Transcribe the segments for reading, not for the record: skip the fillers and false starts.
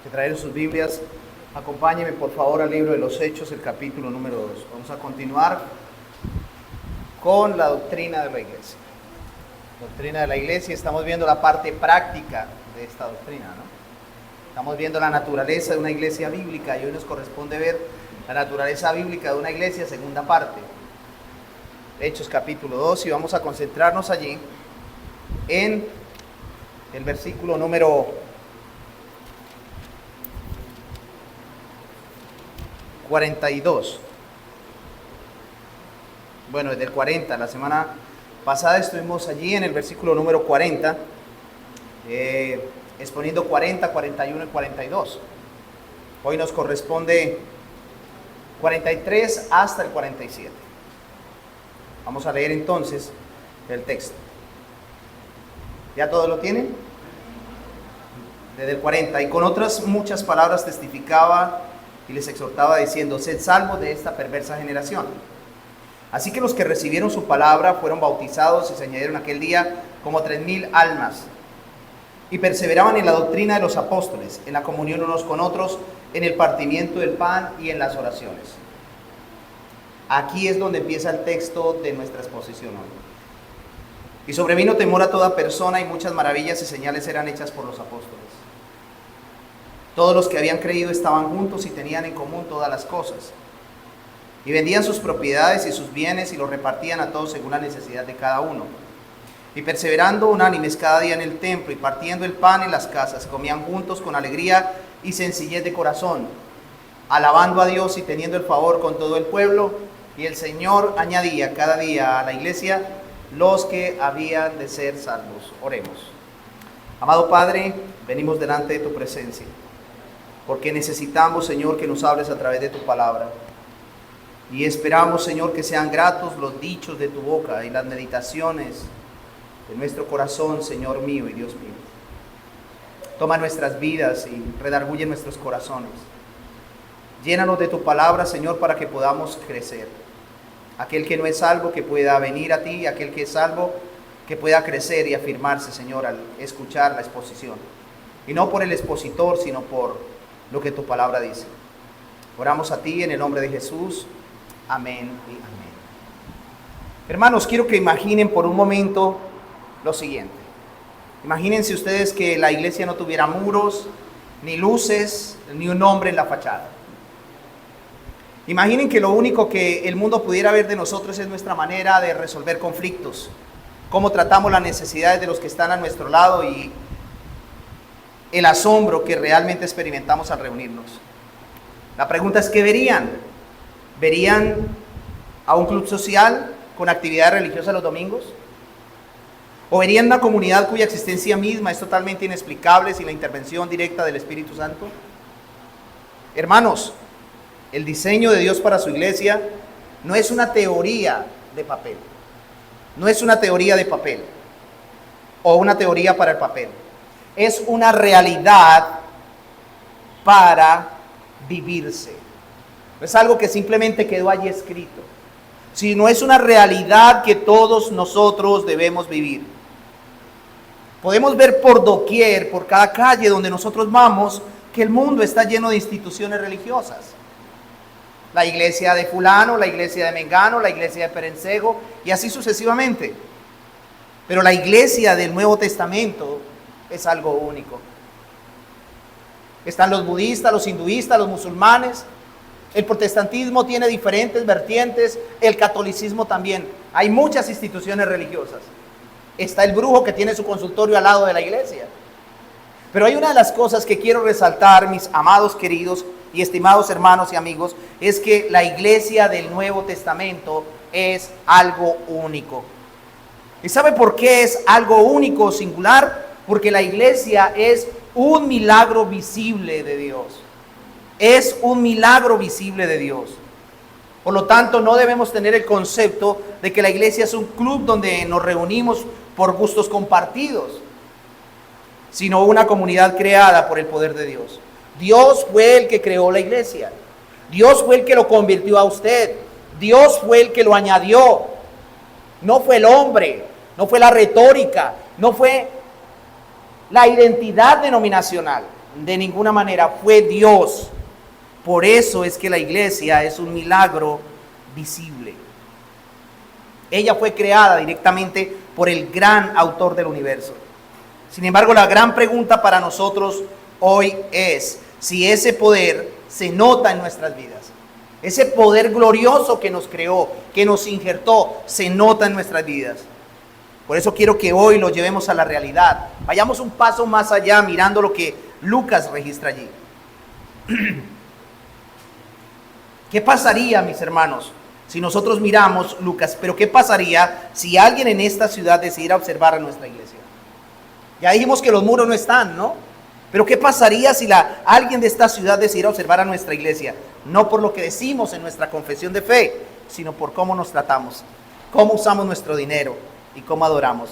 Que traer sus Biblias, acompáñenme por favor al libro de los Hechos, el capítulo número 2. Vamos a continuar con la doctrina de la iglesia. Doctrina de la iglesia, estamos viendo la parte práctica de esta doctrina, ¿no? Estamos viendo la naturaleza de una iglesia bíblica y hoy nos corresponde ver la naturaleza bíblica de una iglesia, segunda parte. Hechos capítulo 2, y vamos a concentrarnos allí en el versículo número 42. Bueno, desde el 40, la semana pasada estuvimos allí en el versículo número 40, exponiendo 40, 41 y 42. Hoy nos corresponde 43 hasta el 47. Vamos a leer entonces el texto. ¿Ya todos lo tienen? Desde el 40. Y con otras muchas palabras testificaba y les exhortaba diciendo: sed salvos de esta perversa generación. Así que los que recibieron su palabra fueron bautizados y se añadieron aquel día como 3,000 almas. Y perseveraban en la doctrina de los apóstoles, en la comunión unos con otros, en el partimiento del pan y en las oraciones. Aquí es donde empieza el texto de nuestra exposición hoy. Y sobrevino temor a toda persona, y muchas maravillas y señales eran hechas por los apóstoles. Todos los que habían creído estaban juntos y tenían en común todas las cosas. Y vendían sus propiedades y sus bienes y los repartían a todos según la necesidad de cada uno. Y perseverando unánimes cada día en el templo y partiendo el pan en las casas, comían juntos con alegría y sencillez de corazón, alabando a Dios y teniendo el favor con todo el pueblo. Y el Señor añadía cada día a la iglesia los que habían de ser salvos. Oremos. Amado Padre, venimos delante de tu presencia, porque necesitamos, Señor, que nos hables a través de tu palabra. Y esperamos, Señor, que sean gratos los dichos de tu boca y las meditaciones de nuestro corazón, Señor mío y Dios mío. Toma nuestras vidas y redarguye nuestros corazones. Llénanos de tu palabra, Señor, para que podamos crecer. Aquel que no es salvo, que pueda venir a ti; aquel que es salvo, que pueda crecer y afirmarse, Señor, al escuchar la exposición. Y no por el expositor, sino por lo que tu palabra dice. Oramos a ti en el nombre de Jesús. Amén y amén. Hermanos, quiero que imaginen por un momento lo siguiente. Imagínense ustedes que la iglesia no tuviera muros, ni luces, ni un nombre en la fachada. Imaginen que lo único que el mundo pudiera ver de nosotros es nuestra manera de resolver conflictos, cómo tratamos las necesidades de los que están a nuestro lado y el asombro que realmente experimentamos al reunirnos. La pregunta es: ¿qué verían? ¿Verían a un club social con actividades religiosas los domingos? ¿O verían una comunidad cuya existencia misma es totalmente inexplicable sin la intervención directa del Espíritu Santo? Hermanos, el diseño de Dios para su iglesia no es una teoría de papel. No es una teoría de papel o una teoría para el papel. Es una realidad para vivirse. No es algo que simplemente quedó allí escrito, sino es una realidad que todos nosotros debemos vivir. Podemos ver por doquier, por cada calle donde nosotros vamos, que el mundo está lleno de instituciones religiosas. La iglesia de fulano, la iglesia de mengano, la iglesia de perencejo, y así sucesivamente. Pero la iglesia del Nuevo Testamento es algo único. Están los budistas, los hinduistas, los musulmanes. El protestantismo tiene diferentes vertientes, el catolicismo también. Hay muchas instituciones religiosas. Está el brujo que tiene su consultorio al lado de la iglesia. Pero hay una de las cosas que quiero resaltar, mis amados, queridos y estimados hermanos y amigos, es que la iglesia del Nuevo Testamento es algo único. ¿Y sabe por qué es algo único, singular? Porque la iglesia es un milagro visible de Dios. Es un milagro visible de Dios. Por lo tanto, no debemos tener el concepto de que la iglesia es un club donde nos reunimos por gustos compartidos, sino una comunidad creada por el poder de Dios. Dios fue el que creó la iglesia. Dios fue el que lo convirtió a usted. Dios fue el que lo añadió. No fue el hombre, no fue la retórica, no fue la identidad denominacional. de ninguna manera, fue Dios. Por eso es que la iglesia es un milagro visible. Ella fue creada directamente por el gran autor del universo. Sin embargo, la gran pregunta para nosotros hoy es si ese poder se nota en nuestras vidas. Ese poder glorioso que nos creó, que nos injertó, se nota en nuestras vidas. Por eso quiero que hoy lo llevemos a la realidad. Vayamos un paso más allá mirando lo que Lucas registra allí. ¿Qué pasaría, mis hermanos, si nosotros miramos Lucas? Pero ¿qué pasaría si alguien en esta ciudad decidiera observar a nuestra iglesia? Ya dijimos que los muros no están, ¿no? Pero ¿qué pasaría si alguien de esta ciudad decidiera observar a nuestra iglesia? No por lo que decimos en nuestra confesión de fe, sino por cómo nos tratamos, cómo usamos nuestro dinero y cómo adoramos.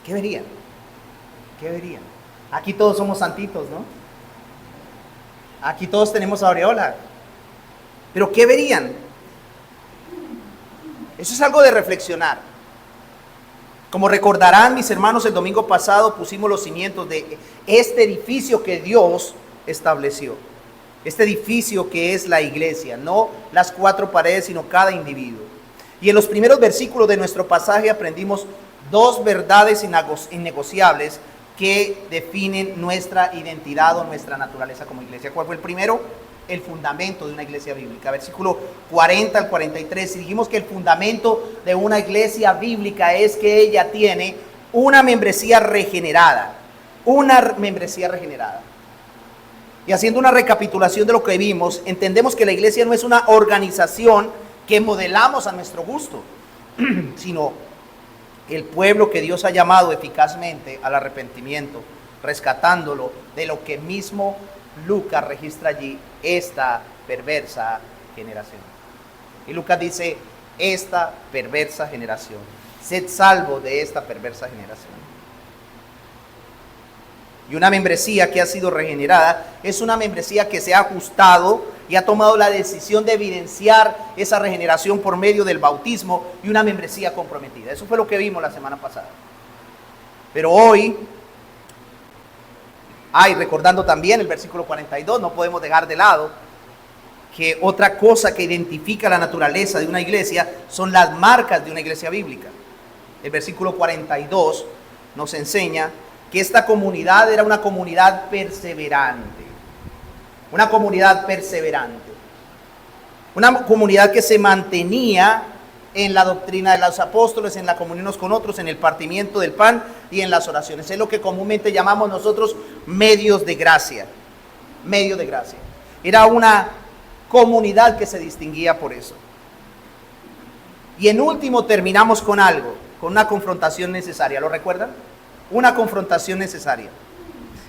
¿Qué verían? ¿Qué verían? Aquí todos somos santitos, ¿no? Aquí todos tenemos aureola. Pero ¿qué verían? Eso es algo de reflexionar. Como recordarán mis hermanos, el domingo pasado pusimos los cimientos de este edificio que Dios estableció. Este edificio que es la iglesia, no las cuatro paredes, sino cada individuo. Y en los primeros versículos de nuestro pasaje aprendimos dos verdades innegociables que definen nuestra identidad o nuestra naturaleza como iglesia. ¿Cuál fue el primero? El fundamento de una iglesia bíblica. Versículo 40 al 43. Y dijimos que el fundamento de una iglesia bíblica es que ella tiene una membresía regenerada. Una membresía regenerada. Y haciendo una recapitulación de lo que vimos, entendemos que la iglesia no es una organización que modelamos a nuestro gusto, sino el pueblo que Dios ha llamado eficazmente al arrepentimiento, rescatándolo de lo que mismo Lucas registra allí, esta perversa generación. Y Lucas dice, esta perversa generación, sed salvo de esta perversa generación. Y una membresía que ha sido regenerada es una membresía que se ha ajustado y ha tomado la decisión de evidenciar esa regeneración por medio del bautismo, y una membresía comprometida. Eso fue lo que vimos la semana pasada. Pero hoy, recordando también el versículo 42, no podemos dejar de lado que otra cosa que identifica la naturaleza de una iglesia son las marcas de una iglesia bíblica. El versículo 42 nos enseña que esta comunidad era una comunidad perseverante. Una comunidad perseverante. Una comunidad que se mantenía en la doctrina de los apóstoles, en la comunión unos con otros, en el partimiento del pan y en las oraciones. Es lo que comúnmente llamamos nosotros medios de gracia. Medios de gracia. Era una comunidad que se distinguía por eso. Y en último terminamos con algo, con una confrontación necesaria. ¿Lo recuerdan? Una confrontación necesaria.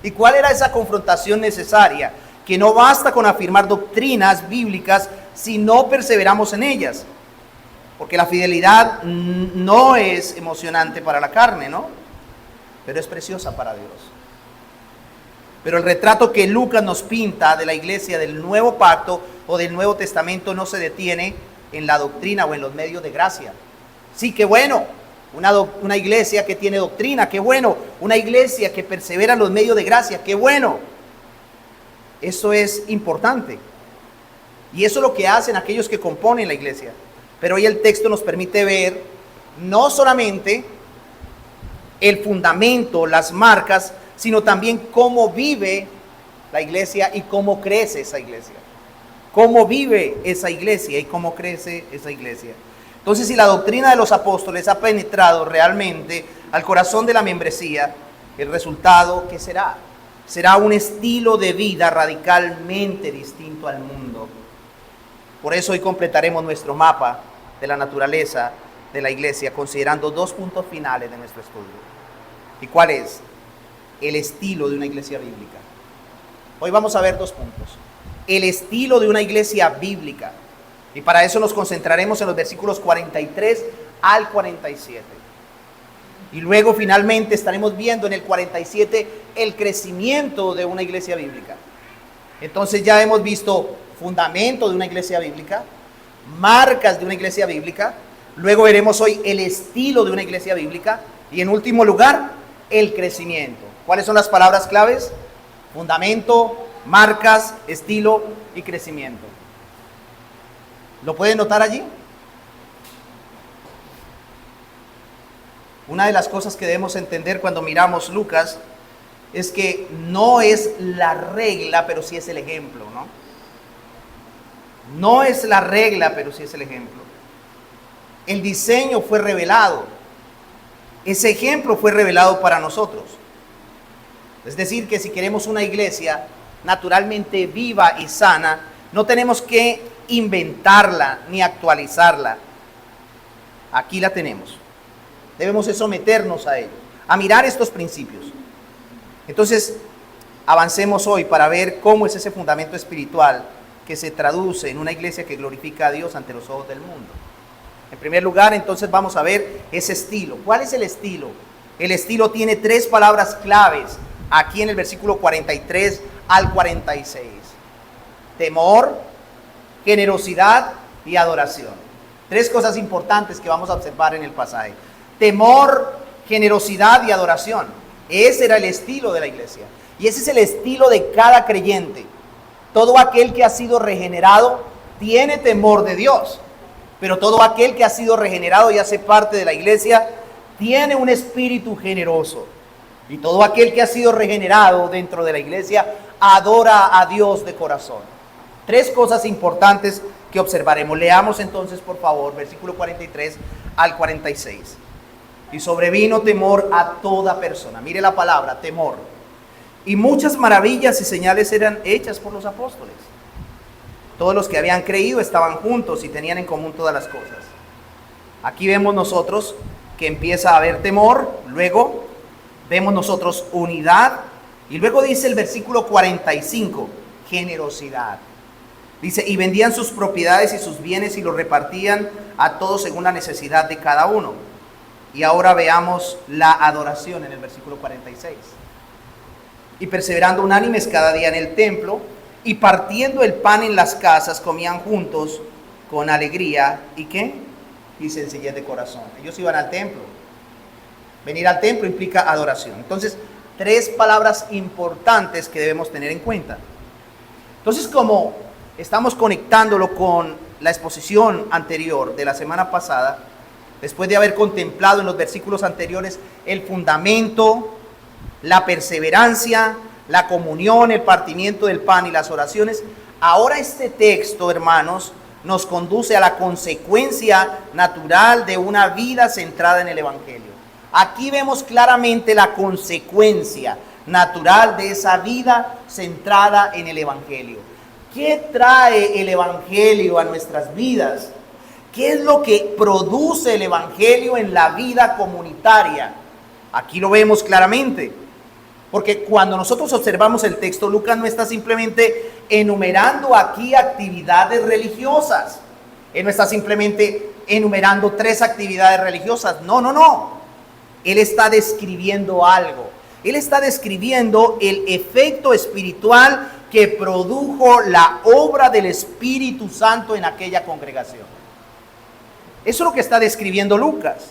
¿Y cuál era esa confrontación necesaria? Que no basta con afirmar doctrinas bíblicas si no perseveramos en ellas. Porque la fidelidad no es emocionante para la carne, ¿no? Pero es preciosa para Dios. Pero el retrato que Lucas nos pinta de la iglesia del Nuevo Pacto o del Nuevo Testamento no se detiene en la doctrina o en los medios de gracia. Sí, qué bueno, una iglesia que tiene doctrina, qué bueno, una iglesia que persevera en los medios de gracia, qué bueno. Eso es importante. Y eso es lo que hacen aquellos que componen la iglesia. Pero hoy el texto nos permite ver no solamente el fundamento, las marcas, sino también cómo vive la iglesia y cómo crece esa iglesia. Cómo vive esa iglesia y cómo crece esa iglesia. Entonces, si la doctrina de los apóstoles ha penetrado realmente al corazón de la membresía, el resultado, ¿qué será? Será un estilo de vida radicalmente distinto al mundo. Por eso hoy completaremos nuestro mapa de la naturaleza de la iglesia, considerando dos puntos finales de nuestro estudio. ¿Y cuál es? El estilo de una iglesia bíblica. Hoy vamos a ver dos puntos. El estilo de una iglesia bíblica. Y para eso nos concentraremos en los versículos 43 al 47. Y luego finalmente estaremos viendo en el 47 el crecimiento de una iglesia bíblica. Entonces ya hemos visto fundamento de una iglesia bíblica, marcas de una iglesia bíblica, luego veremos hoy el estilo de una iglesia bíblica y en último lugar el crecimiento. ¿Cuáles son las palabras claves? Fundamento, marcas, estilo y crecimiento. ¿Lo pueden notar allí? Una de las cosas que debemos entender cuando miramos Lucas es que no es la regla, pero sí es el ejemplo, ¿no? No es la regla, pero sí es el ejemplo. El diseño fue revelado. Ese ejemplo fue revelado para nosotros. Es decir, que si queremos una iglesia naturalmente viva y sana, no tenemos que inventarla ni actualizarla. Aquí la tenemos. Debemos someternos a ello, a mirar estos principios. Entonces, avancemos hoy para ver cómo es ese fundamento espiritual que se traduce en una iglesia que glorifica a Dios ante los ojos del mundo. En primer lugar, entonces vamos a ver ese estilo. ¿Cuál es el estilo? El estilo tiene 3 palabras claves aquí en el versículo 43 al 46. Temor, generosidad y adoración. 3 cosas importantes que vamos a observar en el pasaje. Temor, generosidad y adoración. Ese era el estilo de la iglesia. Y ese es el estilo de cada creyente. Todo aquel que ha sido regenerado tiene temor de Dios. Pero todo aquel que ha sido regenerado y hace parte de la iglesia tiene un espíritu generoso. Y todo aquel que ha sido regenerado dentro de la iglesia adora a Dios de corazón. 3 cosas importantes que observaremos. Leamos entonces, por favor, versículo 43 al 46. Y sobrevino temor a toda persona. Mire la palabra, temor. Y muchas maravillas y señales eran hechas por los apóstoles. Todos los que habían creído estaban juntos y tenían en común todas las cosas. Aquí vemos nosotros que empieza a haber temor, luego vemos nosotros unidad, y luego dice el versículo 45, generosidad. Dice, y vendían sus propiedades y sus bienes y los repartían a todos según la necesidad de cada uno. Y ahora veamos la adoración en el versículo 46. Y perseverando unánimes cada día en el templo, y partiendo el pan en las casas, comían juntos con alegría, ¿y qué? Y sencillez de corazón. Ellos iban al templo. Venir al templo implica adoración. Entonces, 3 palabras importantes que debemos tener en cuenta. Entonces, como estamos conectándolo con la exposición anterior de la semana pasada, después de haber contemplado en los versículos anteriores el fundamento, la perseverancia, la comunión, el partimiento del pan y las oraciones, ahora este texto, hermanos, nos conduce a la consecuencia natural de una vida centrada en el Evangelio. Aquí vemos claramente la consecuencia natural de esa vida centrada en el Evangelio. ¿Qué trae el Evangelio a nuestras vidas? ¿Qué es lo que produce el Evangelio en la vida comunitaria? Aquí lo vemos claramente. Porque cuando nosotros observamos el texto, Lucas no está simplemente enumerando aquí actividades religiosas. Él no está simplemente enumerando 3 actividades religiosas. No. Él está describiendo algo. Él está describiendo el efecto espiritual que produjo la obra del Espíritu Santo en aquella congregación. Eso es lo que está describiendo Lucas.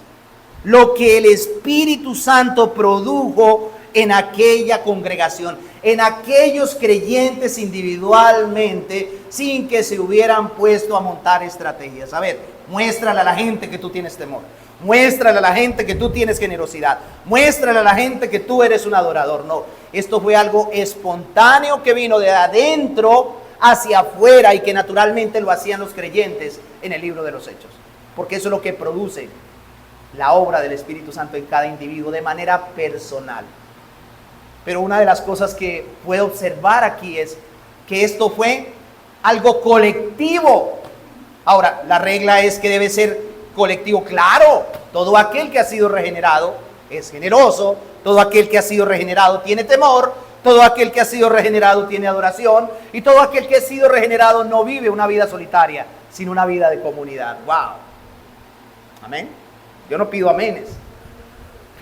Lo que el Espíritu Santo produjo en aquella congregación, en aquellos creyentes individualmente, sin que se hubieran puesto a montar estrategias. A ver, muéstrale a la gente que tú tienes temor. Muéstrale a la gente que tú tienes generosidad. Muéstrale a la gente que tú eres un adorador. No, esto fue algo espontáneo que vino de adentro hacia afuera y que naturalmente lo hacían los creyentes en el libro de los Hechos. Porque eso es lo que produce la obra del Espíritu Santo en cada individuo de manera personal. Pero una de las cosas que puedo observar aquí es que esto fue algo colectivo. Ahora, la regla es que debe ser colectivo. Claro, todo aquel que ha sido regenerado es generoso, todo aquel que ha sido regenerado tiene temor, todo aquel que ha sido regenerado tiene adoración, y todo aquel que ha sido regenerado no vive una vida solitaria, sino una vida de comunidad. ¡Wow! Amén. Yo no pido amenes,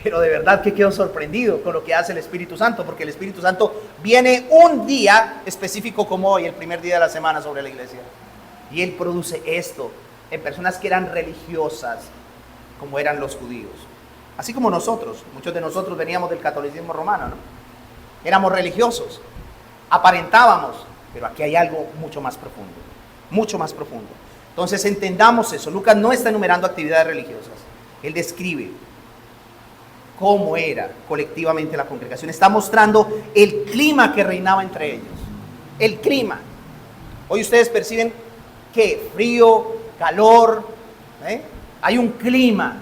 pero de verdad que quedo sorprendido con lo que hace el Espíritu Santo, porque el Espíritu Santo viene un día específico como hoy, el primer día de la semana sobre la iglesia, y Él produce esto en personas que eran religiosas, como eran los judíos. Así como nosotros, muchos de nosotros veníamos del catolicismo romano, ¿no? éramos religiosos, aparentábamos, pero aquí hay algo mucho más profundo, mucho más profundo. Entonces entendamos eso. Lucas no está enumerando actividades religiosas, él describe cómo era colectivamente la congregación, está mostrando el clima que reinaba entre ellos, el clima. Hoy ustedes perciben que frío, calor, hay un clima.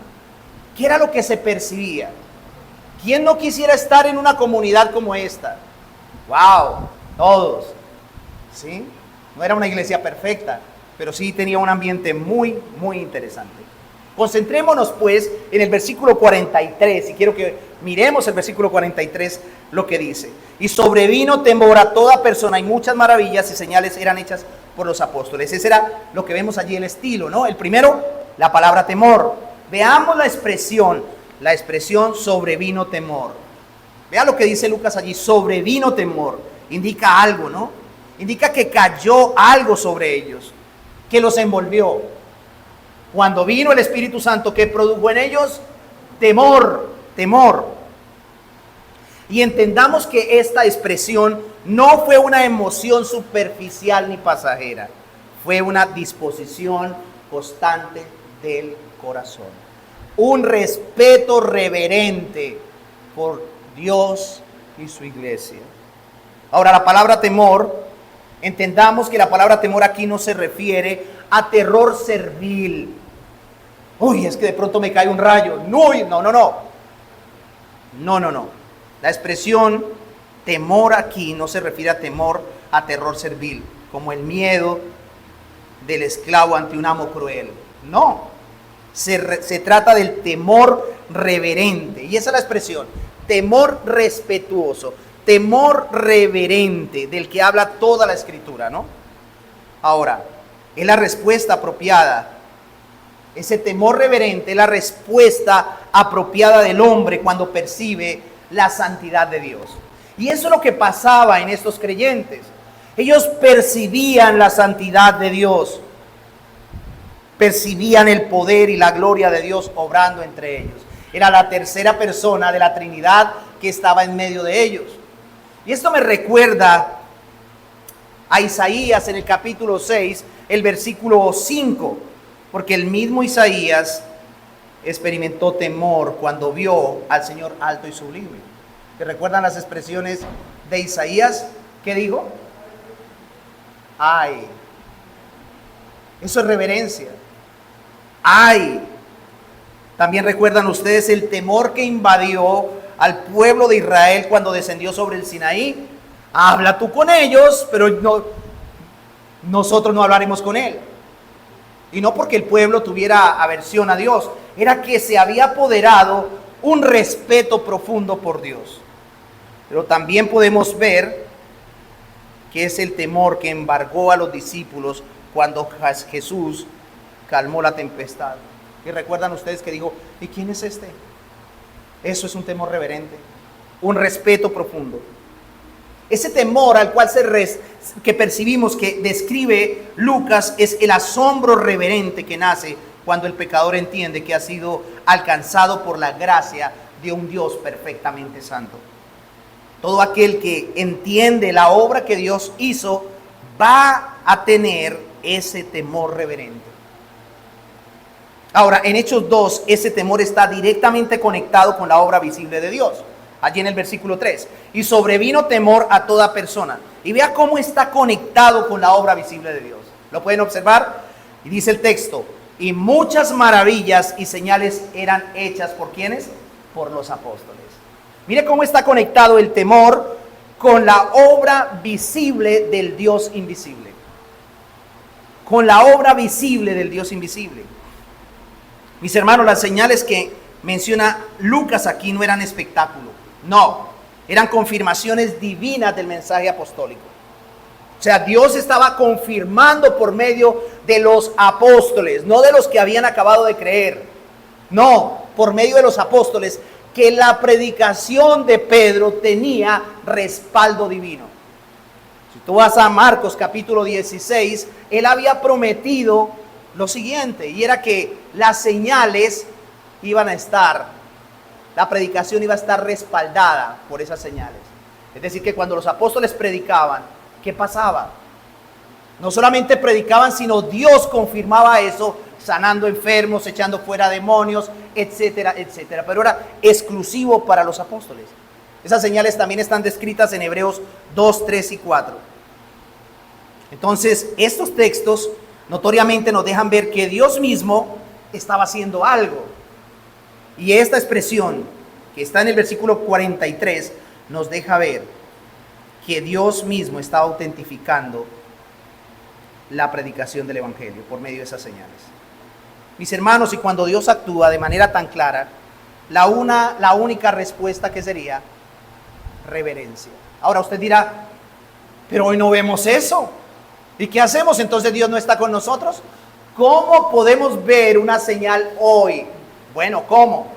¿Qué era lo que se percibía? ¿Quién no quisiera estar en una comunidad como esta? ¡Wow! Todos. ¿Sí? No era una iglesia perfecta, pero sí tenía un ambiente muy, muy interesante. Concentrémonos pues en el versículo 43, y quiero que miremos el versículo 43, lo que dice. Y sobrevino temor a toda persona, y muchas maravillas y señales eran hechas por los apóstoles. Ese era lo que vemos allí, el estilo, ¿no? El primero, la palabra temor. Veamos la expresión sobrevino temor. Vea lo que dice Lucas allí, sobrevino temor. Indica algo, ¿no? Indica que cayó algo sobre ellos, que los envolvió. Cuando vino el Espíritu Santo, ¿qué produjo en ellos? Temor, temor. Y entendamos que esta expresión no fue una emoción superficial ni pasajera, fue una disposición constante del corazón. Un respeto reverente por Dios y su iglesia. Ahora, la palabra temor, entendamos que la palabra temor aquí no se refiere a terror servil. Uy, es que de pronto me cae un rayo. No. La expresión temor aquí no se refiere a temor, a terror servil, como el miedo del esclavo ante un amo cruel. No, se trata del temor reverente. Y esa es la expresión, temor respetuoso, temor reverente, del que habla toda la Escritura, ¿no? Ahora, es la respuesta apropiada. Ese temor reverente es la respuesta apropiada del hombre cuando percibe la santidad de Dios. Y eso es lo que pasaba en estos creyentes. Ellos percibían la santidad de Dios, percibían el poder y la gloria de Dios obrando entre ellos. Era la tercera persona de la Trinidad que estaba en medio de ellos. Y esto me recuerda a Isaías en el capítulo 6, el versículo 5, porque el mismo Isaías experimentó temor cuando vio al Señor alto y sublime. ¿Te recuerdan las expresiones de Isaías? ¿Qué dijo? ¡Ay! Eso es reverencia. ¡Ay! También recuerdan ustedes el temor que invadió al pueblo de Israel cuando descendió sobre el Sinaí. Habla tú con ellos, pero nosotros no hablaremos con él. Y no porque el pueblo tuviera aversión a Dios, era que se había apoderado un respeto profundo por Dios. Pero también podemos ver que es el temor que embargó a los discípulos cuando Jesús calmó la tempestad. Y recuerdan ustedes que dijo, ¿y quién es este? Eso es un temor reverente, un respeto profundo. Ese temor al cual que percibimos que describe Lucas es el asombro reverente que nace cuando el pecador entiende que ha sido alcanzado por la gracia de un Dios perfectamente santo. Todo aquel que entiende la obra que Dios hizo va a tener ese temor reverente. Ahora, en Hechos 2, ese temor está directamente conectado con la obra visible de Dios. Allí en el versículo 3. Y sobrevino temor a toda persona. Y vea cómo está conectado con la obra visible de Dios. ¿Lo pueden observar? Y dice el texto, y muchas maravillas y señales eran hechas ¿por quiénes? Por los apóstoles. Mire cómo está conectado el temor con la obra visible del Dios invisible. Con la obra visible del Dios invisible. Mis hermanos, las señales que menciona Lucas aquí no eran espectáculo. No, eran confirmaciones divinas del mensaje apostólico. O sea, Dios estaba confirmando por medio de los apóstoles, no de los que habían acabado de creer. No, por medio de los apóstoles, que la predicación de Pedro tenía respaldo divino. Si tú vas a Marcos capítulo 16, él había prometido lo siguiente, y era que las señales iban a estar, la predicación iba a estar respaldada por esas señales. Es decir, que cuando los apóstoles predicaban, ¿qué pasaba? No solamente predicaban, sino Dios confirmaba eso, sanando enfermos, echando fuera demonios, etcétera, etcétera. Pero era exclusivo para los apóstoles. Esas señales también están descritas en Hebreos 2, 3 y 4. Entonces, estos textos notoriamente nos dejan ver que Dios mismo estaba haciendo algo. Y esta expresión que está en el versículo 43 nos deja ver que Dios mismo estaba autentificando la predicación del Evangelio por medio de esas señales. Mis hermanos, y cuando Dios actúa de manera tan clara, la única respuesta que sería reverencia. Ahora usted dirá, pero hoy no vemos eso. ¿Y qué hacemos? Entonces Dios no está con nosotros. ¿Cómo podemos ver una señal hoy? Bueno, ¿cómo?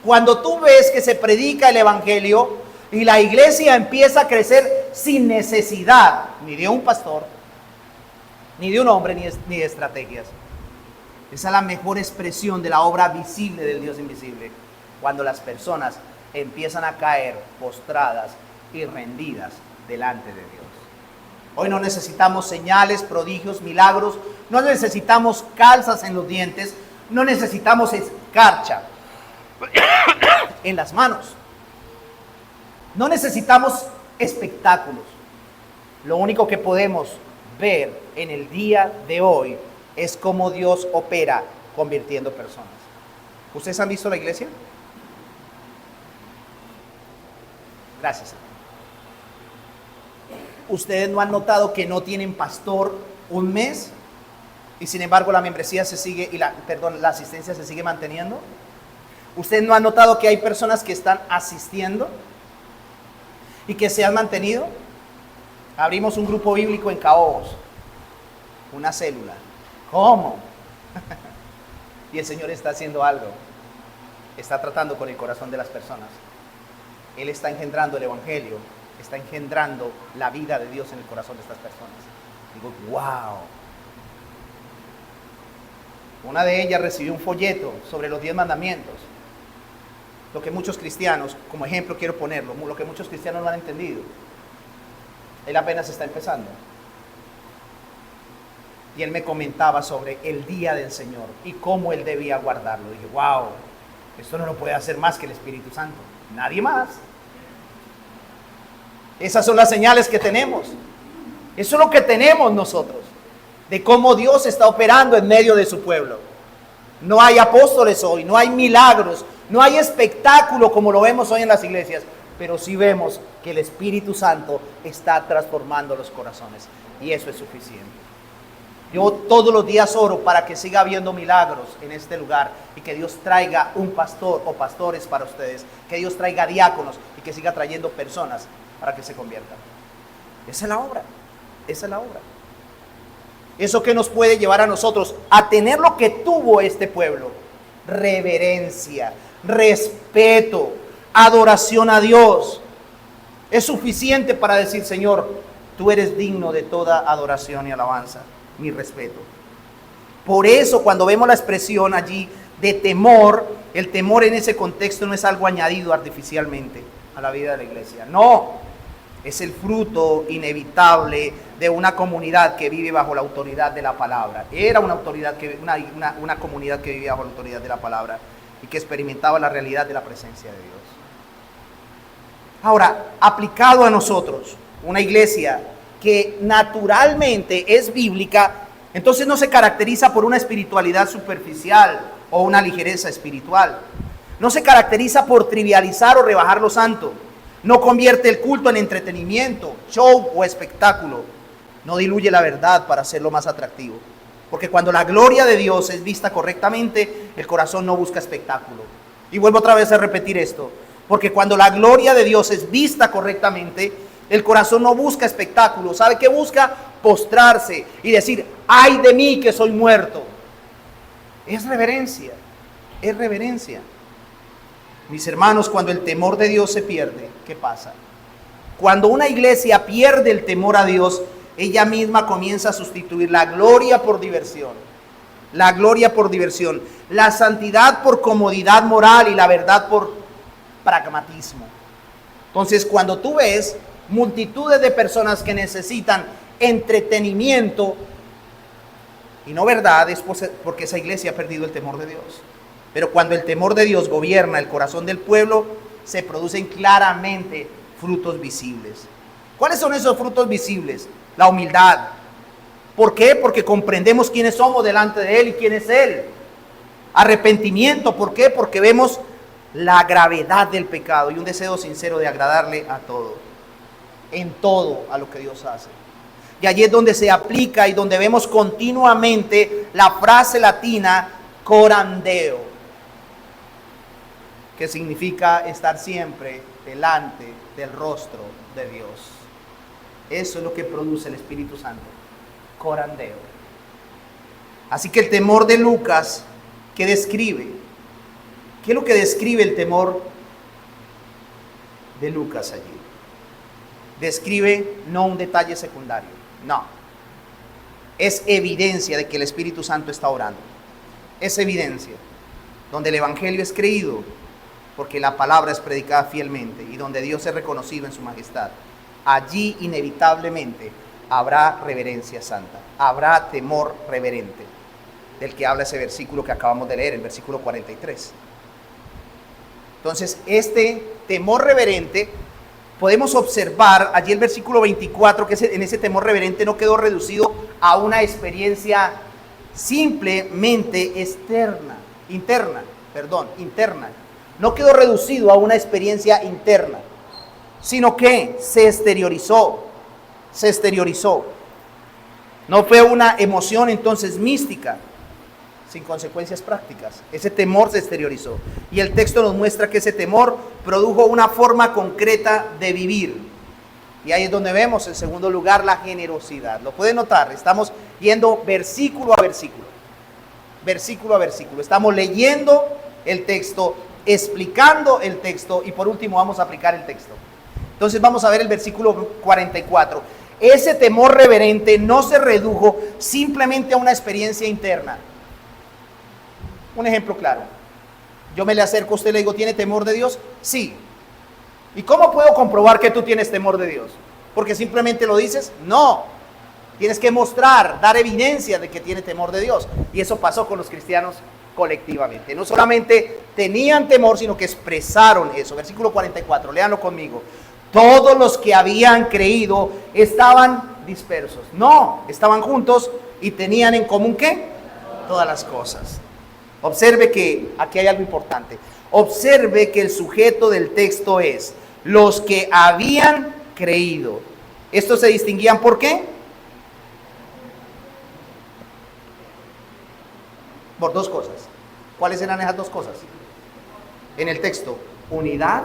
Cuando tú ves que se predica el Evangelio y la iglesia empieza a crecer sin necesidad ni de un pastor, ni de un hombre, ni de estrategias. Esa es la mejor expresión de la obra visible del Dios invisible. Cuando las personas empiezan a caer postradas y rendidas delante de Dios. Hoy no necesitamos señales, prodigios, milagros. No necesitamos calzas en los dientes. No necesitamos escarcha en las manos. No necesitamos espectáculos. Lo único que podemos ver en el día de hoy es cómo Dios opera convirtiendo personas. ¿Ustedes han visto la iglesia? Gracias. ¿Ustedes no han notado que no tienen pastor un mes y sin embargo la membresía se sigue y la asistencia se sigue manteniendo? ¿Ustedes no han notado que hay personas que están asistiendo y que se han mantenido? Abrimos un grupo bíblico en Caobos, una célula. ¿Cómo? Y el Señor está haciendo algo. Está tratando con el corazón de las personas. Él está engendrando el Evangelio, está engendrando la vida de Dios en el corazón de estas personas. Digo, wow. Una de ellas recibió un folleto sobre los 10 mandamientos. Lo que muchos cristianos, como ejemplo quiero ponerlo, lo que muchos cristianos no han entendido. Él apenas está empezando. Y él me comentaba sobre el día del Señor y cómo él debía guardarlo. Dije, wow, esto no lo puede hacer más que el Espíritu Santo. Nadie más. Esas son las señales que tenemos. Eso es lo que tenemos nosotros. De cómo Dios está operando en medio de su pueblo. No hay apóstoles hoy, no hay milagros, no hay espectáculo como lo vemos hoy en las iglesias. Pero sí vemos que el Espíritu Santo está transformando los corazones. Y eso es suficiente. Yo todos los días oro para que siga habiendo milagros en este lugar y que Dios traiga un pastor o pastores para ustedes, que Dios traiga diáconos y que siga trayendo personas para que se conviertan. Esa es la obra, esa es la obra. Eso que nos puede llevar a nosotros a tener lo que tuvo este pueblo: reverencia, respeto, adoración a Dios. Es suficiente para decir, Señor, tú eres digno de toda adoración y alabanza. Mi respeto. Por eso cuando vemos la expresión allí de temor, el temor en ese contexto no es algo añadido artificialmente a la vida de la iglesia. No, es el fruto inevitable de una comunidad que vive bajo la autoridad de la palabra. Era una autoridad una comunidad que vivía bajo la autoridad de la palabra y que experimentaba la realidad de la presencia de Dios. Ahora, aplicado a nosotros, una iglesia que naturalmente es bíblica, entonces no se caracteriza por una espiritualidad superficial o una ligereza espiritual. No se caracteriza por trivializar o rebajar lo santo. No convierte el culto en entretenimiento, show o espectáculo. No diluye la verdad para hacerlo más atractivo. Porque cuando la gloria de Dios es vista correctamente, el corazón no busca espectáculo. Y vuelvo otra vez a repetir esto. Porque cuando la gloria de Dios es vista correctamente, el corazón no busca espectáculo. ¿Sabe qué busca? Postrarse y decir, ay de mí que soy muerto. Es reverencia, es reverencia. Mis hermanos, cuando el temor de Dios se pierde, ¿qué pasa? Cuando una iglesia pierde el temor a Dios, ella misma comienza a sustituir la gloria por diversión. La gloria por diversión. La santidad por comodidad moral y la verdad por pragmatismo. Entonces, cuando tú ves multitudes de personas que necesitan entretenimiento y no verdad, es porque esa iglesia ha perdido el temor de Dios. Pero cuando el temor de Dios gobierna el corazón del pueblo, se producen claramente frutos visibles. ¿Cuáles son esos frutos visibles? La humildad. ¿Por qué? Porque comprendemos quiénes somos delante de Él y quién es Él. Arrepentimiento. ¿Por qué? Porque vemos la gravedad del pecado y un deseo sincero de agradarle a todo, en todo a lo que Dios hace. Y allí es donde se aplica y donde vemos continuamente la frase latina corandeo, que significa estar siempre delante del rostro de Dios. Eso es lo que produce el Espíritu Santo, corandeo. Así que el temor de Lucas, ¿qué describe? ¿Qué es lo que describe el temor de Lucas allí? Describe no un detalle secundario, no. Es evidencia de que el Espíritu Santo está orando. Es evidencia. Donde el Evangelio es creído, porque la palabra es predicada fielmente y donde Dios es reconocido en su majestad, allí inevitablemente habrá reverencia santa, habrá temor reverente, del que habla ese versículo que acabamos de leer, el versículo 43. Entonces, este temor reverente, podemos observar allí el versículo 24, que en ese temor reverente no quedó reducido a una experiencia simplemente interna. No quedó reducido a una experiencia interna, sino que se exteriorizó. No fue una emoción entonces mística, sin consecuencias prácticas. Ese temor se exteriorizó. Y el texto nos muestra que ese temor produjo una forma concreta de vivir. Y ahí es donde vemos, en segundo lugar, la generosidad. Lo pueden notar, estamos yendo versículo a versículo. Versículo a versículo. Estamos leyendo el texto, explicando el texto y por último vamos a aplicar el texto. Entonces vamos a ver el versículo 44. Ese temor reverente no se redujo simplemente a una experiencia interna. Un ejemplo claro. Yo me le acerco a usted y le digo, ¿tiene temor de Dios? Sí. ¿Y cómo puedo comprobar que tú tienes temor de Dios? ¿Porque simplemente lo dices? No. Tienes que mostrar, dar evidencia de que tiene temor de Dios. Y eso pasó con los cristianos colectivamente. No solamente tenían temor, sino que expresaron eso. Versículo 44, léanlo conmigo. Todos los que habían creído estaban dispersos. No, estaban juntos y tenían en común ¿qué? Todas las cosas. Observe que aquí hay algo importante. Observe que el sujeto del texto es los que habían creído. Estos se distinguían ¿por qué? Por dos cosas. ¿Cuáles eran esas dos cosas? En el texto, unidad,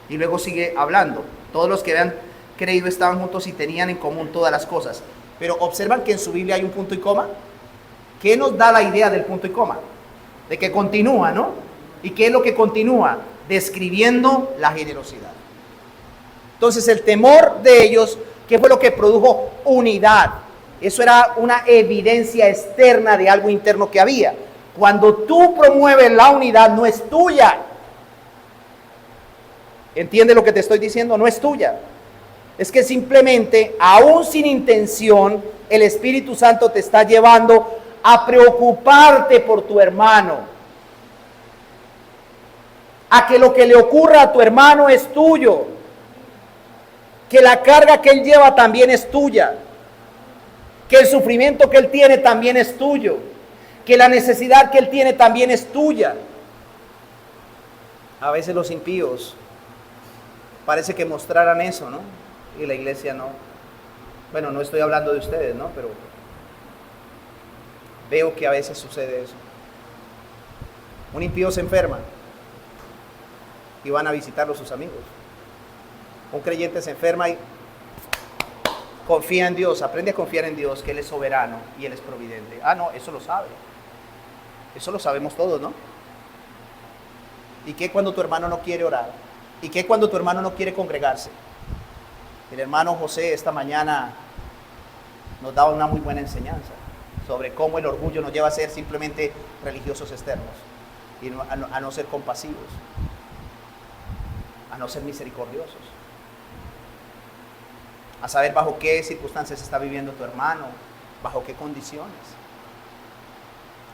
y luego sigue hablando. Todos los que habían creído estaban juntos y tenían en común todas las cosas. Pero observan que en su Biblia hay un punto y coma. ¿Qué nos da la idea del punto y coma? De que continúa, ¿no? ¿Y qué es lo que continúa? Describiendo la generosidad. Entonces el temor de ellos, ¿qué fue lo que produjo? Unidad. Eso era una evidencia externa de algo interno que había. Cuando tú promueves la unidad, no es tuya. ¿Entiende lo que te estoy diciendo? No es tuya. Es que simplemente, aún sin intención, el Espíritu Santo te está llevando a preocuparte por tu hermano. A que lo que le ocurra a tu hermano es tuyo. Que la carga que él lleva también es tuya. Que el sufrimiento que él tiene también es tuyo. Que la necesidad que él tiene también es tuya. A veces los impíos parece que mostraran eso, ¿no? Y la iglesia no. Bueno, no estoy hablando de ustedes, ¿no? Pero veo que a veces sucede eso. Un impío se enferma y van a visitarlo sus amigos. Un creyente se enferma y confía en Dios, aprende a confiar en Dios, que Él es soberano y Él es providente. Ah, no, eso lo sabe. Eso lo sabemos todos, ¿no? ¿Y qué cuando tu hermano no quiere orar? ¿Y qué cuando tu hermano no quiere congregarse? El hermano José esta mañana nos daba una muy buena enseñanza sobre cómo el orgullo nos lleva a ser simplemente religiosos externos y a no ser compasivos, a no ser misericordiosos. a saber bajo qué circunstancias está viviendo tu hermano, bajo qué condiciones.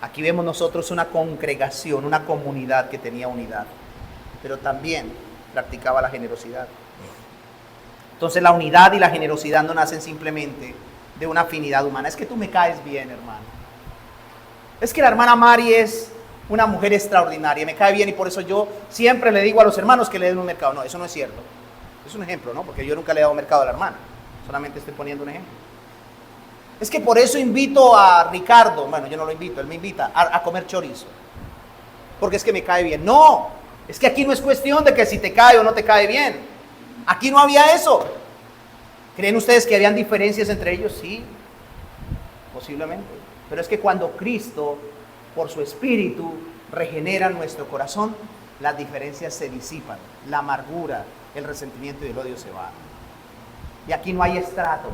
Aquí vemos nosotros una congregación, una comunidad que tenía unidad, pero también practicaba la generosidad. Entonces la unidad y la generosidad no nacen simplemente de una afinidad humana. Es que tú me caes bien, hermano. Es que la hermana Mari es una mujer extraordinaria, me cae bien y por eso yo siempre le digo a los hermanos que le den un mercado. No, eso no es cierto. Es un ejemplo, ¿no? Porque yo nunca le he dado mercado a la hermana. Solamente estoy poniendo un ejemplo. Es que por eso invito a Ricardo, bueno, yo no lo invito, él me invita a comer chorizo. Porque es que me cae bien. No, es que aquí no es cuestión de que si te cae o no te cae bien. Aquí no había eso. ¿Creen ustedes que habían diferencias entre ellos? Sí, posiblemente. Pero es que cuando Cristo, por su Espíritu, regenera nuestro corazón, las diferencias se disipan. La amargura, el resentimiento y el odio se van. Y aquí no hay estrato.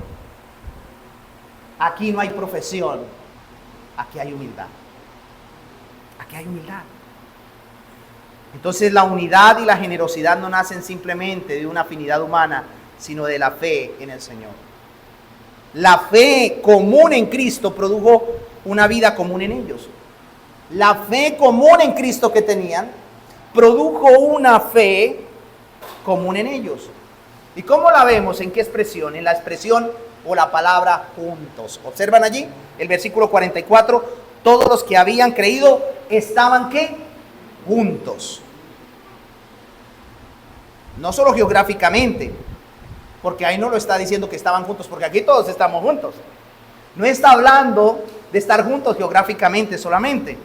Aquí no hay profesión. Aquí hay humildad. Aquí hay humildad. Entonces la unidad y la generosidad no nacen simplemente de una afinidad humana, sino de la fe en el Señor. La fe común en Cristo produjo una vida común en ellos. La fe común en Cristo que tenían produjo una fe común en ellos. ¿Y cómo la vemos? ¿En qué expresión? En la expresión o la palabra juntos. Observan allí el versículo 44. Todos los que habían creído estaban ¿qué? Juntos. No solo geográficamente, porque ahí no lo está diciendo que estaban juntos, porque aquí todos estamos juntos. No está hablando de estar juntos geográficamente solamente,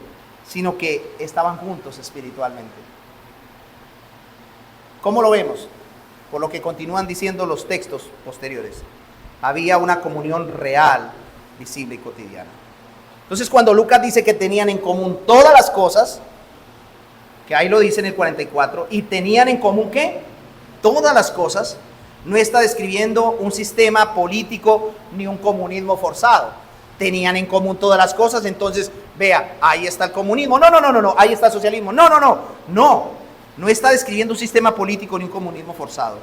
sino que estaban juntos espiritualmente. ¿Cómo lo vemos? Por lo que continúan diciendo los textos posteriores. Había una comunión real, visible y cotidiana. Entonces, cuando Lucas dice que tenían en común todas las cosas, que ahí lo dice en el 44, y tenían en común ¿qué? Todas las cosas, no está describiendo un sistema político ni un comunismo forzado. Tenían en común todas las cosas, entonces, vea, ahí está el comunismo. No, ahí está el socialismo. No está describiendo un sistema político ni un comunismo forzado.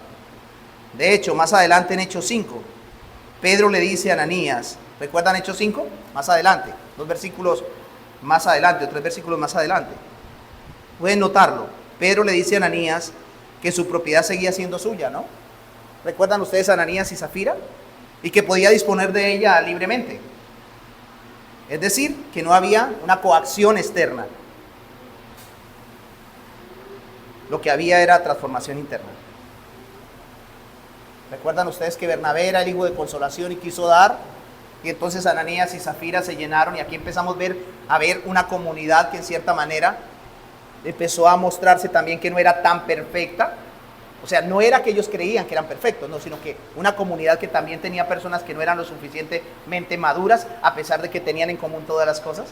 De hecho, más adelante en Hechos 5, Pedro le dice a Ananías, ¿recuerdan Hechos 5? Más adelante, 2 versículos más adelante, o 3 versículos más adelante. Pueden notarlo. Pedro le dice a Ananías que su propiedad seguía siendo suya, ¿no? ¿Recuerdan ustedes a Ananías y Zafira? Y que podía disponer de ella libremente. Es decir, que no había una coacción externa. Lo que había era transformación interna. ¿Recuerdan ustedes que Bernabé era el hijo de consolación y quiso dar? Y entonces Ananías y Zafira se llenaron y aquí empezamos a ver una comunidad que en cierta manera empezó a mostrarse también que no era tan perfecta. O sea, no era que ellos creían que eran perfectos, no, sino que una comunidad que también tenía personas que no eran lo suficientemente maduras, a pesar de que tenían en común todas las cosas.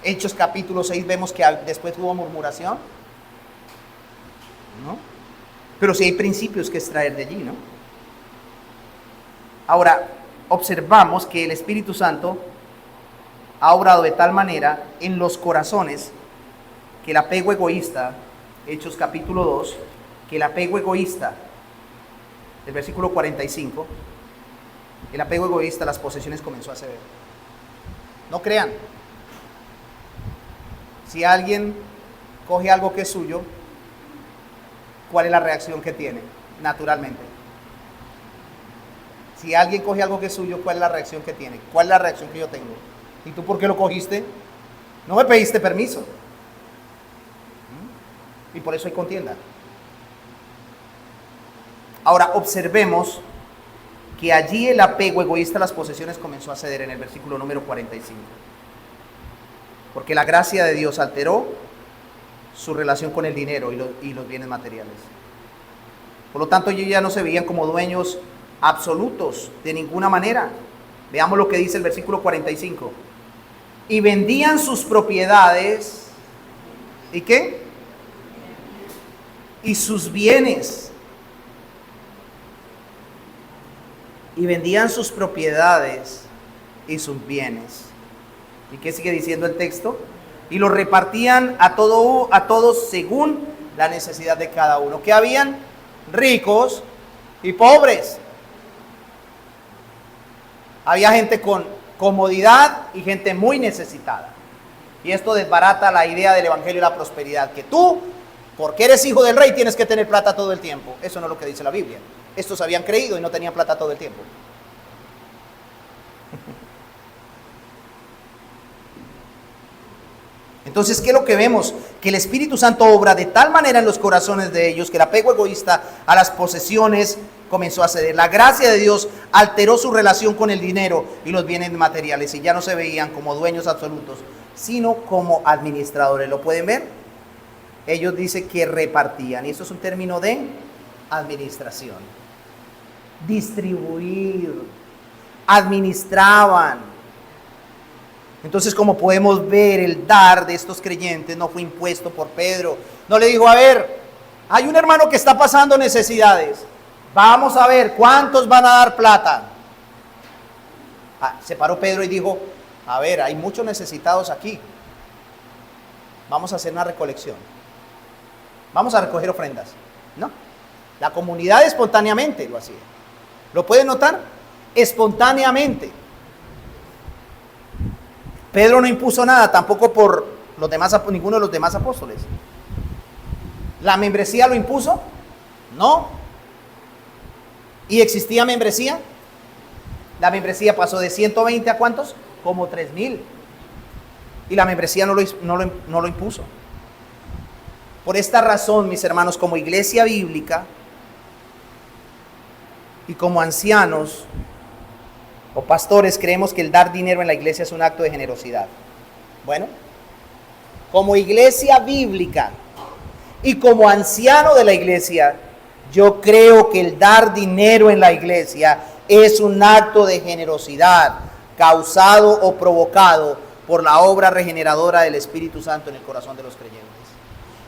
Hechos capítulo 6 vemos que después hubo murmuración, ¿no? Pero sí hay principios que extraer de allí, ¿no? Ahora, observamos que el Espíritu Santo ha obrado de tal manera en los corazones que el apego egoísta, Hechos capítulo 2, que el apego egoísta, el versículo 45, el apego egoísta, las posesiones comenzó a ceder. No crean. Si alguien coge algo que es suyo, ¿cuál es la reacción que tiene? Naturalmente. Si alguien coge algo que es suyo, ¿cuál es la reacción que tiene? ¿Cuál es la reacción que yo tengo? ¿Y tú por qué lo cogiste? No me pediste permiso. Y por eso hay contienda. Ahora observemos que allí el apego egoísta a las posesiones comenzó a ceder en el versículo número 45. Porque la gracia de Dios alteró su relación con el dinero y los bienes materiales. Por lo tanto, ellos ya no se veían como dueños absolutos de ninguna manera. Veamos lo que dice el versículo 45. Y vendían sus propiedades. ¿Y qué? Y sus bienes. Y vendían sus propiedades y sus bienes. ¿Y qué sigue diciendo el texto? Y lo repartían a todos según la necesidad de cada uno. Que habían ricos y pobres. Había gente con comodidad y gente muy necesitada. Y esto desbarata la idea del evangelio de la prosperidad, que tú, porque eres hijo del rey, tienes que tener plata todo el tiempo. Eso no es lo que dice la Biblia. Estos habían creído y no tenían plata todo el tiempo. Entonces, ¿qué es lo que vemos? Que el Espíritu Santo obra de tal manera en los corazones de ellos que el apego egoísta a las posesiones comenzó a ceder. La gracia de Dios alteró su relación con el dinero y los bienes materiales y ya no se veían como dueños absolutos, sino como administradores. ¿Lo pueden ver? Ellos dicen que repartían, y eso es un término de administración. Distribuir, administraban. Entonces, como podemos ver, el dar de estos creyentes no fue impuesto por Pedro. No le dijo, a ver, hay un hermano que está pasando necesidades. Vamos a ver, ¿cuántos van a dar plata? Se paró Pedro y dijo, a ver, hay muchos necesitados aquí. Vamos a hacer una recolección. Vamos a recoger ofrendas. No, la comunidad espontáneamente lo hacía. ¿Lo pueden notar? Espontáneamente. Pedro no impuso nada, tampoco por los demás, ninguno de los demás apóstoles. ¿La membresía lo impuso? No. ¿Y existía membresía? La membresía pasó de 120 a ¿cuántos? Como 3,000. Y la membresía no lo impuso. Por esta razón, mis hermanos, como iglesia bíblica y como ancianos o pastores, creemos que el dar dinero en la iglesia es un acto de generosidad. Bueno, como iglesia bíblica y como anciano de la iglesia, yo creo que el dar dinero en la iglesia es un acto de generosidad causado o provocado por la obra regeneradora del Espíritu Santo en el corazón de los creyentes.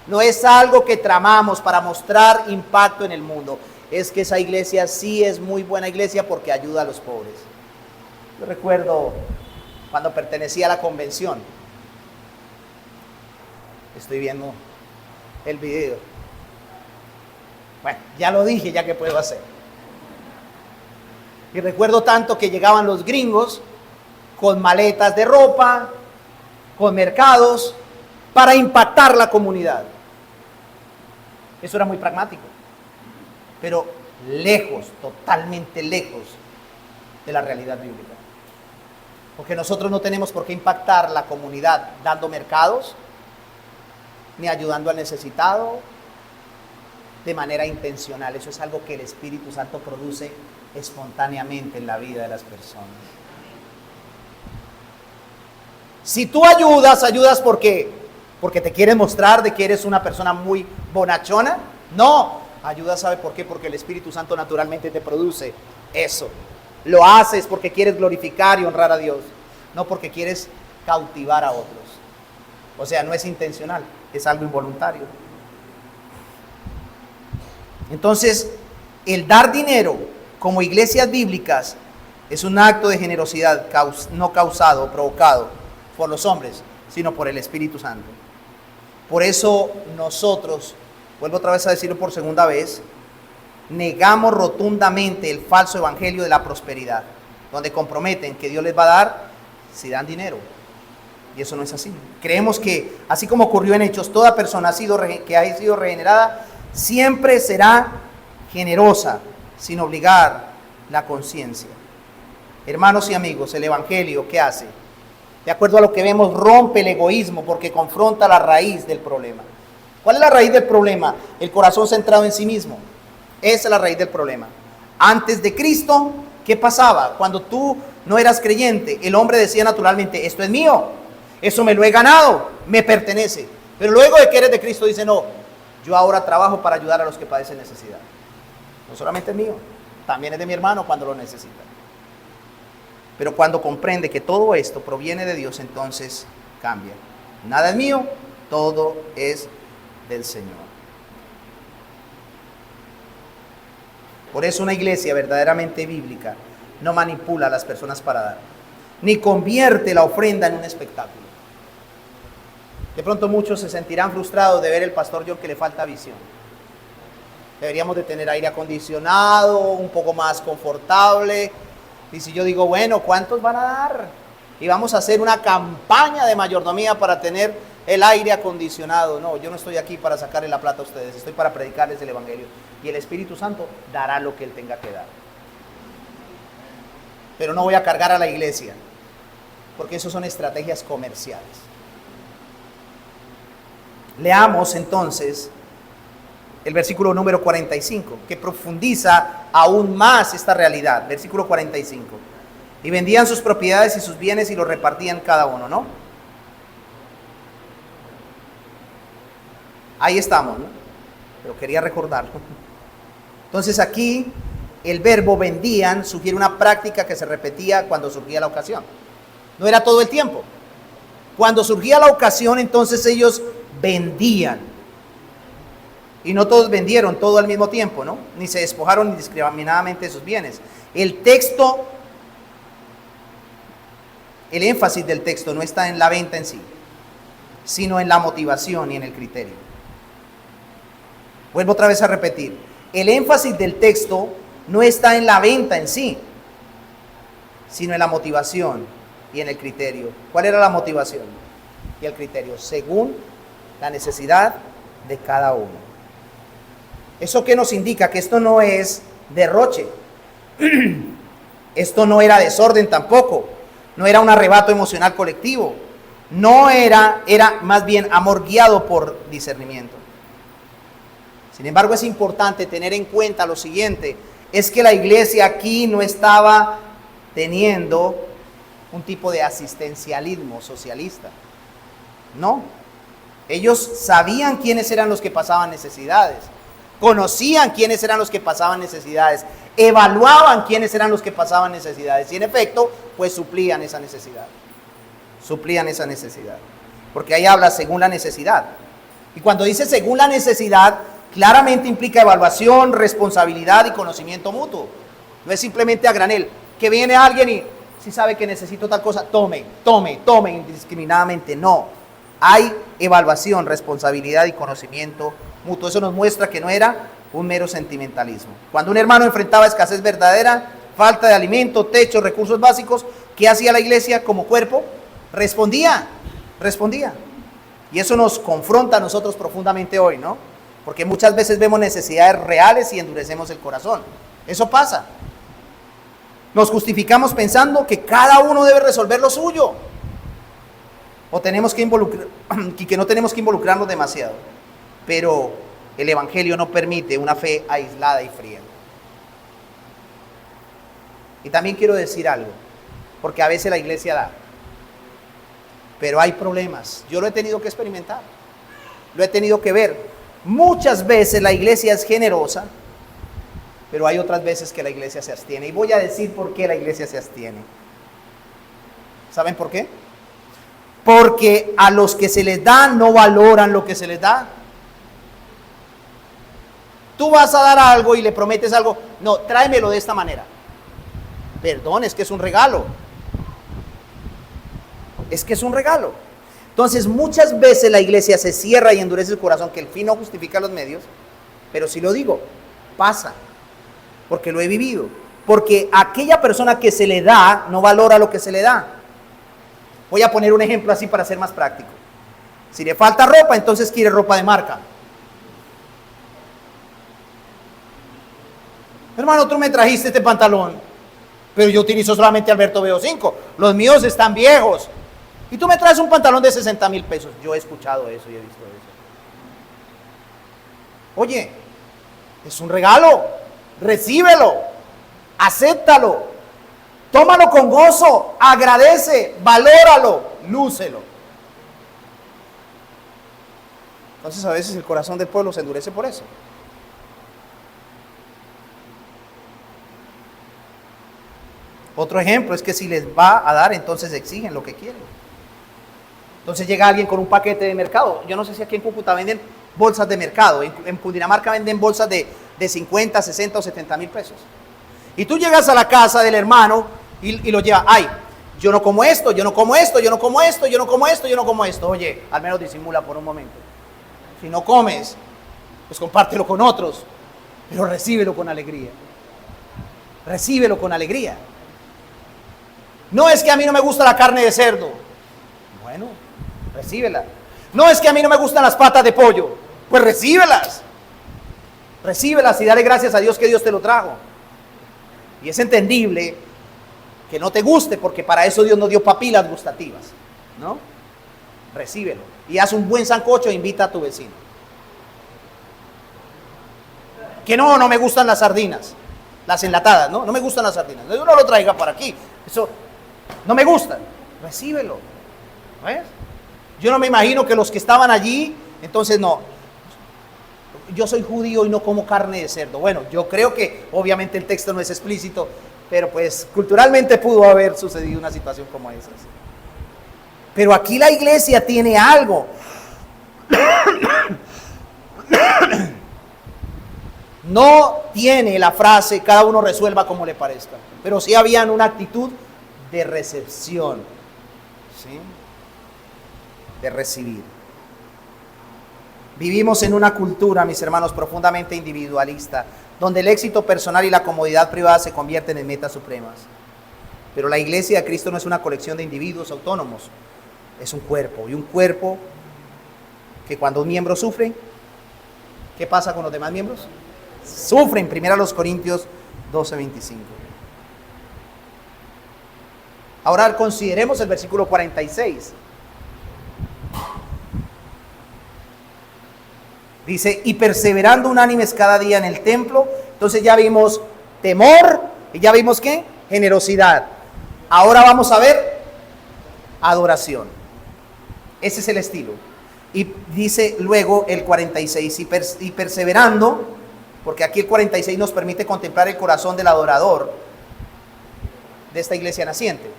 No es algo que tramamos para mostrar impacto en el mundo. Es que esa iglesia sí es muy buena iglesia porque ayuda a los pobres. Yo recuerdo cuando pertenecía a la convención. Estoy viendo el video. Bueno, ya lo dije, ya que puedo hacer. Y recuerdo tanto que llegaban los gringos con maletas de ropa, con mercados, para impactar la comunidad. Eso era muy pragmático, pero lejos, totalmente lejos de la realidad bíblica. Porque nosotros no tenemos por qué impactar la comunidad dando mercados, ni ayudando al necesitado de manera intencional. Eso es algo que el Espíritu Santo produce espontáneamente en la vida de las personas. Si tú ayudas porque te quieres mostrar de que eres una persona muy bonachona. No, ayudas, ¿sabe por qué? Porque el Espíritu Santo naturalmente te produce eso. Lo haces porque quieres glorificar y honrar a Dios, no porque quieres cautivar a otros. O sea, no es intencional, es algo involuntario. Entonces, el dar dinero como iglesias bíblicas es un acto de generosidad no causado, provocado por los hombres, sino por el Espíritu Santo. Por eso nosotros, vuelvo otra vez a decirlo por segunda vez, negamos rotundamente el falso evangelio de la prosperidad, donde comprometen que Dios les va a dar si dan dinero. Y eso no es así. Creemos que, así como ocurrió en Hechos, toda persona que haya sido regenerada siempre será generosa, sin obligar la conciencia. Hermanos y amigos, el evangelio, ¿qué hace? De acuerdo a lo que vemos, rompe el egoísmo porque confronta la raíz del problema. ¿Cuál es la raíz del problema? El corazón centrado en sí mismo. Esa es la raíz del problema. Antes de Cristo, ¿qué pasaba? Cuando tú no eras creyente, el hombre decía naturalmente, esto es mío, eso me lo he ganado, me pertenece. Pero luego de que eres de Cristo, dice, no, yo ahora trabajo para ayudar a los que padecen necesidad. No solamente es mío, también es de mi hermano cuando lo necesita. Pero cuando comprende que todo esto proviene de Dios, entonces cambia. Nada es mío, todo es del Señor. Por eso una iglesia verdaderamente bíblica no manipula a las personas para dar, ni convierte la ofrenda en un espectáculo. De pronto muchos se sentirán frustrados de ver el pastor John que le falta visión. Deberíamos de tener aire acondicionado, un poco más confortable, Y si yo digo, bueno, ¿cuántos van a dar? Y vamos a hacer una campaña de mayordomía para tener el aire acondicionado. No, yo no estoy aquí para sacarle la plata a ustedes, estoy para predicarles el Evangelio. Y el Espíritu Santo dará lo que Él tenga que dar. Pero no voy a cargar a la iglesia, porque eso son estrategias comerciales. Leamos entonces el versículo número 45, que profundiza aún más esta realidad. Versículo 45. Y vendían sus propiedades y sus bienes y los repartían cada uno, ¿no? Ahí estamos, ¿no? Pero quería recordarlo. Entonces aquí el verbo vendían sugiere una práctica que se repetía cuando surgía la ocasión. No era todo el tiempo. Cuando surgía la ocasión, entonces ellos vendían. Y no todos vendieron todo al mismo tiempo, ¿no? Ni se despojaron indiscriminadamente de sus bienes. El texto, el énfasis del texto no está en la venta en sí, sino en la motivación y en el criterio. Vuelvo otra vez a repetir. El énfasis del texto no está en la venta en sí, sino en la motivación y en el criterio. ¿Cuál era la motivación y el criterio? Según la necesidad de cada uno. ¿Eso qué nos indica? Que esto no es derroche. Esto no era desorden tampoco. No era un arrebato emocional colectivo. No era más bien amor guiado por discernimiento. Sin embargo, es importante tener en cuenta lo siguiente. Es que la iglesia aquí no estaba teniendo un tipo de asistencialismo socialista. No. Ellos sabían quiénes eran los que pasaban necesidades. Conocían quiénes eran los que pasaban necesidades. Evaluaban quiénes eran los que pasaban necesidades. Y en efecto, pues suplían esa necesidad. Suplían esa necesidad. Porque ahí habla según la necesidad. Y cuando dice según la necesidad, claramente implica evaluación, responsabilidad y conocimiento mutuo. No es simplemente a granel, que viene alguien y si sabe que necesito tal cosa, tome indiscriminadamente. No, hay evaluación, responsabilidad y conocimiento mutuo. Eso nos muestra que no era un mero sentimentalismo. Cuando un hermano enfrentaba escasez verdadera, falta de alimento, techo, recursos básicos, ¿qué hacía la iglesia como cuerpo? Respondía. Y eso nos confronta a nosotros profundamente hoy, ¿no? Porque muchas veces vemos necesidades reales y endurecemos el corazón. Eso pasa. Nos justificamos pensando que cada uno debe resolver lo suyo. O tenemos que no tenemos que involucrarnos demasiado. Pero el Evangelio no permite una fe aislada y fría. Y también quiero decir algo, porque a veces la iglesia da. Pero hay problemas. Yo lo he tenido que experimentar. Lo he tenido que ver. Muchas veces la iglesia es generosa, pero hay otras veces que la iglesia se abstiene. Y voy a decir por qué la iglesia se abstiene. ¿Saben por qué? Porque a los que se les da no valoran lo que se les da. Tú vas a dar algo y le prometes algo. No, tráemelo de esta manera. Perdón, es que es un regalo. Es que es un regalo. Entonces muchas veces la iglesia se cierra y endurece el corazón, que el fin no justifica los medios, pero si lo digo, pasa, porque lo he vivido, porque aquella persona que se le da no valora lo que se le da. Voy a poner un ejemplo así para ser más práctico. Si le falta ropa, entonces quiere ropa de marca. Hermano, tú me trajiste este pantalón, pero yo utilizo solamente Alberto BO5, los míos están viejos. Y tú me traes un pantalón de 60,000 pesos. Yo he escuchado eso y he visto eso. Oye, es un regalo. Recíbelo. Acéptalo. Tómalo con gozo. Agradece. Valóralo. Lúcelo. Entonces a veces el corazón del pueblo se endurece por eso. Otro ejemplo es que si les va a dar, entonces exigen lo que quieren. Entonces llega alguien con un paquete de mercado. Yo no sé si aquí en Cúcuta venden bolsas de mercado. En Cundinamarca venden bolsas de 50, 60 o 70,000 pesos. Y tú llegas a la casa del hermano y lo llevas. Ay, yo no como esto, yo no como esto, yo no como esto, yo no como esto, yo no como esto. Oye, al menos disimula por un momento. Si no comes, pues compártelo con otros. Pero recíbelo con alegría. Recíbelo con alegría. No es que a mí no me gusta la carne de cerdo. Bueno, recíbela. No es que a mí no me gustan las patas de pollo. Pues recíbelas. Recíbelas y dale gracias a Dios que Dios te lo trajo. Y es entendible que no te guste, porque para eso Dios nos dio papilas gustativas, ¿no? Recíbelo. Y haz un buen sancocho e invita a tu vecino. Que no me gustan las sardinas. Las enlatadas, ¿no? No me gustan las sardinas. No lo traiga por aquí. Eso no me gustan. Recíbelo. ¿Ves? Yo no me imagino que los que estaban allí, entonces no. Yo soy judío y no como carne de cerdo. Bueno, yo creo que obviamente el texto no es explícito, pero pues culturalmente pudo haber sucedido una situación como esa. Pero aquí la iglesia tiene algo. No tiene la frase, cada uno resuelva como le parezca, pero sí habían una actitud de recepción, ¿sí? De recibir. Vivimos en una cultura, mis hermanos, profundamente individualista, donde el éxito personal y la comodidad privada se convierten en metas supremas. Pero la iglesia de Cristo no es una colección de individuos autónomos, es un cuerpo, y un cuerpo que cuando un miembro sufre, ¿qué pasa con los demás miembros? Sufren. 1 Corintios 12:25. Ahora consideremos el versículo 46. Dice, y perseverando unánimes cada día en el templo. Entonces ya vimos temor y ya vimos ¿qué? Generosidad. Ahora vamos a ver adoración. Ese es el estilo. Y dice luego el 46, y perseverando, porque aquí el 46 nos permite contemplar el corazón del adorador de esta iglesia naciente.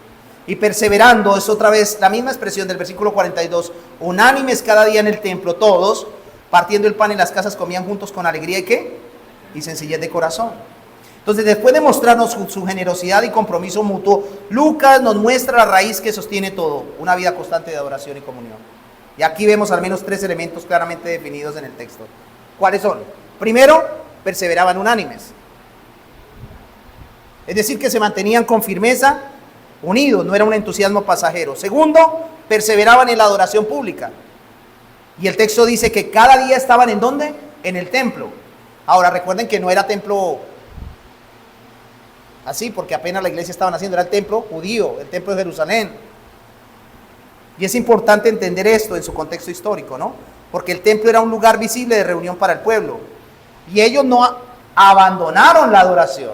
Y perseverando es otra vez la misma expresión del versículo 42, unánimes cada día en el templo, todos, partiendo el pan en las casas, comían juntos con alegría y ¿qué? Y sencillez de corazón. Entonces, después de mostrarnos su generosidad y compromiso mutuo, Lucas nos muestra la raíz que sostiene todo, una vida constante de adoración y comunión. Y aquí vemos al menos 3 elementos claramente definidos en el texto. ¿Cuáles son? Primero, perseveraban unánimes. Es decir, que se mantenían con firmeza unidos, no era un entusiasmo pasajero. Segundo, perseveraban en la adoración pública. Y el texto dice que cada día estaban ¿en dónde? En el templo. Ahora recuerden que no era templo así, porque apenas la iglesia estaba naciendo, era el templo judío, el templo de Jerusalén. Y es importante entender esto en su contexto histórico, ¿no? Porque el templo era un lugar visible de reunión para el pueblo. Y ellos no abandonaron la adoración.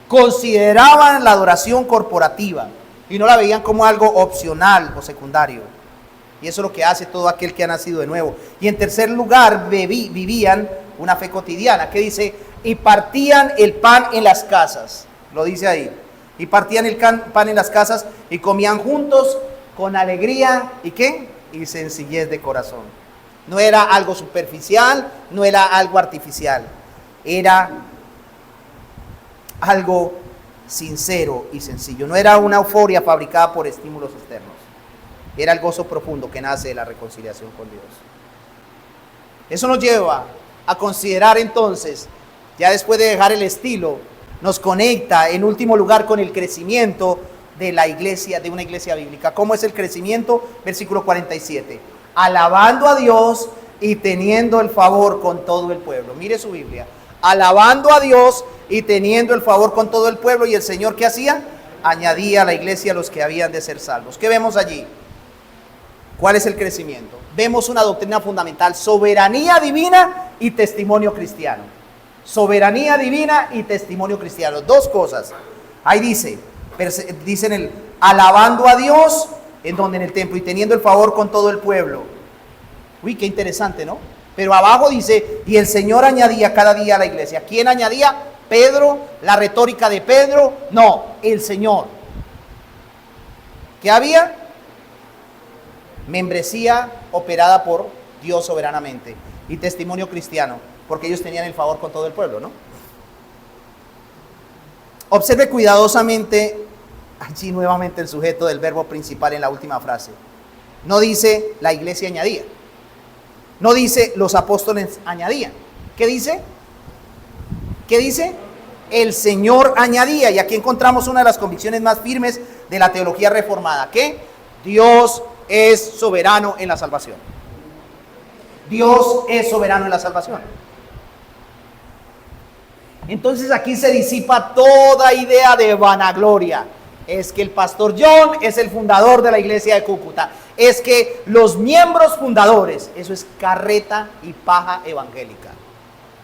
Consideraban la adoración corporativa y no la veían como algo opcional o secundario. Y eso es lo que hace todo aquel que ha nacido de nuevo. Y en tercer lugar, vivían una fe cotidiana. ¿Qué dice? Y partían el pan en las casas. Lo dice ahí. Y partían el pan en las casas y comían juntos con alegría. ¿Y qué? Y sencillez de corazón. No era algo superficial, no era algo artificial. Era algo sincero y sencillo. No era una euforia fabricada por estímulos externos. Era el gozo profundo que nace de la reconciliación con Dios. Eso nos lleva a considerar entonces, ya después de dejar el estilo, nos conecta en último lugar con el crecimiento de la iglesia, de una iglesia bíblica. ¿Cómo es el crecimiento? Versículo 47. Alabando a Dios y teniendo el favor con todo el pueblo. Mire su Biblia. Alabando a Dios y teniendo el favor con todo el pueblo. ¿Y el Señor qué hacía? Añadía a la iglesia a los que habían de ser salvos. ¿Qué vemos allí? ¿Cuál es el crecimiento? Vemos una doctrina fundamental: soberanía divina y testimonio cristiano. Soberanía divina y testimonio cristiano. Dos cosas. Ahí dicen el alabando a Dios, en donde en el templo, y teniendo el favor con todo el pueblo. Uy, qué interesante, ¿no? Pero abajo dice, y el Señor añadía cada día a la iglesia. ¿Quién añadía? ¿Pedro? ¿La retórica de Pedro? No, el Señor. ¿Qué había? Membresía operada por Dios soberanamente y testimonio cristiano, porque ellos tenían el favor con todo el pueblo, ¿no? Observe cuidadosamente allí nuevamente el sujeto del verbo principal en la última frase. No dice la iglesia añadía, no dice los apóstoles añadían. ¿Qué dice? ¿Qué dice? el Señor añadía. Y aquí encontramos una de las convicciones más firmes de la teología reformada, que Dios es soberano en la salvación. Dios es soberano en la salvación. Entonces aquí se disipa toda idea de vanagloria. Es que el pastor John es el fundador de la iglesia de Cúcuta. Es que los miembros fundadores, eso es carreta y paja evangélica.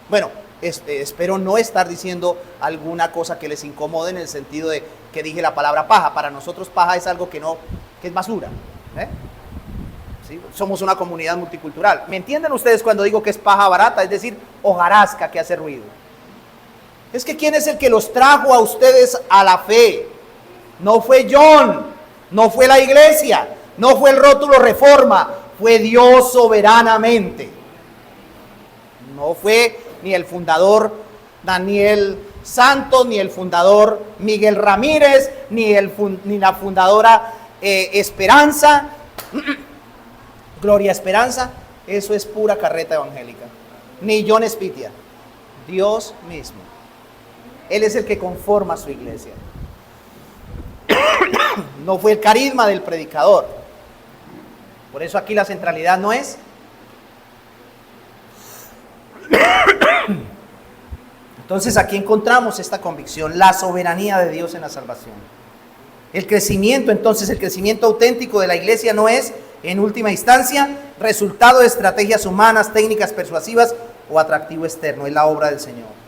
Bueno, espero no estar diciendo alguna cosa que les incomode en el sentido de que dije la palabra paja. Para nosotros paja es algo que es basura. ¿Sí? Somos una comunidad multicultural. ¿Me entienden ustedes cuando digo que es paja barata? Es decir, hojarasca que hace ruido. Es que ¿quién es el que los trajo a ustedes a la fe? No fue John, no fue la iglesia, no fue el rótulo Reforma, fue Dios soberanamente. No fue ni el fundador Daniel Santos, ni el fundador Miguel Ramírez, ni la fundadora Esperanza, Gloria Esperanza. Eso es pura carreta evangélica. Ni John Spitia, Dios mismo. Él es el que conforma su iglesia. No fue el carisma del predicador. Por eso aquí la centralidad no es. Entonces aquí encontramos esta convicción, la soberanía de Dios en la salvación. El crecimiento, entonces, el crecimiento auténtico de la iglesia no es, en última instancia, resultado de estrategias humanas, técnicas persuasivas o atractivo externo. Es la obra del Señor.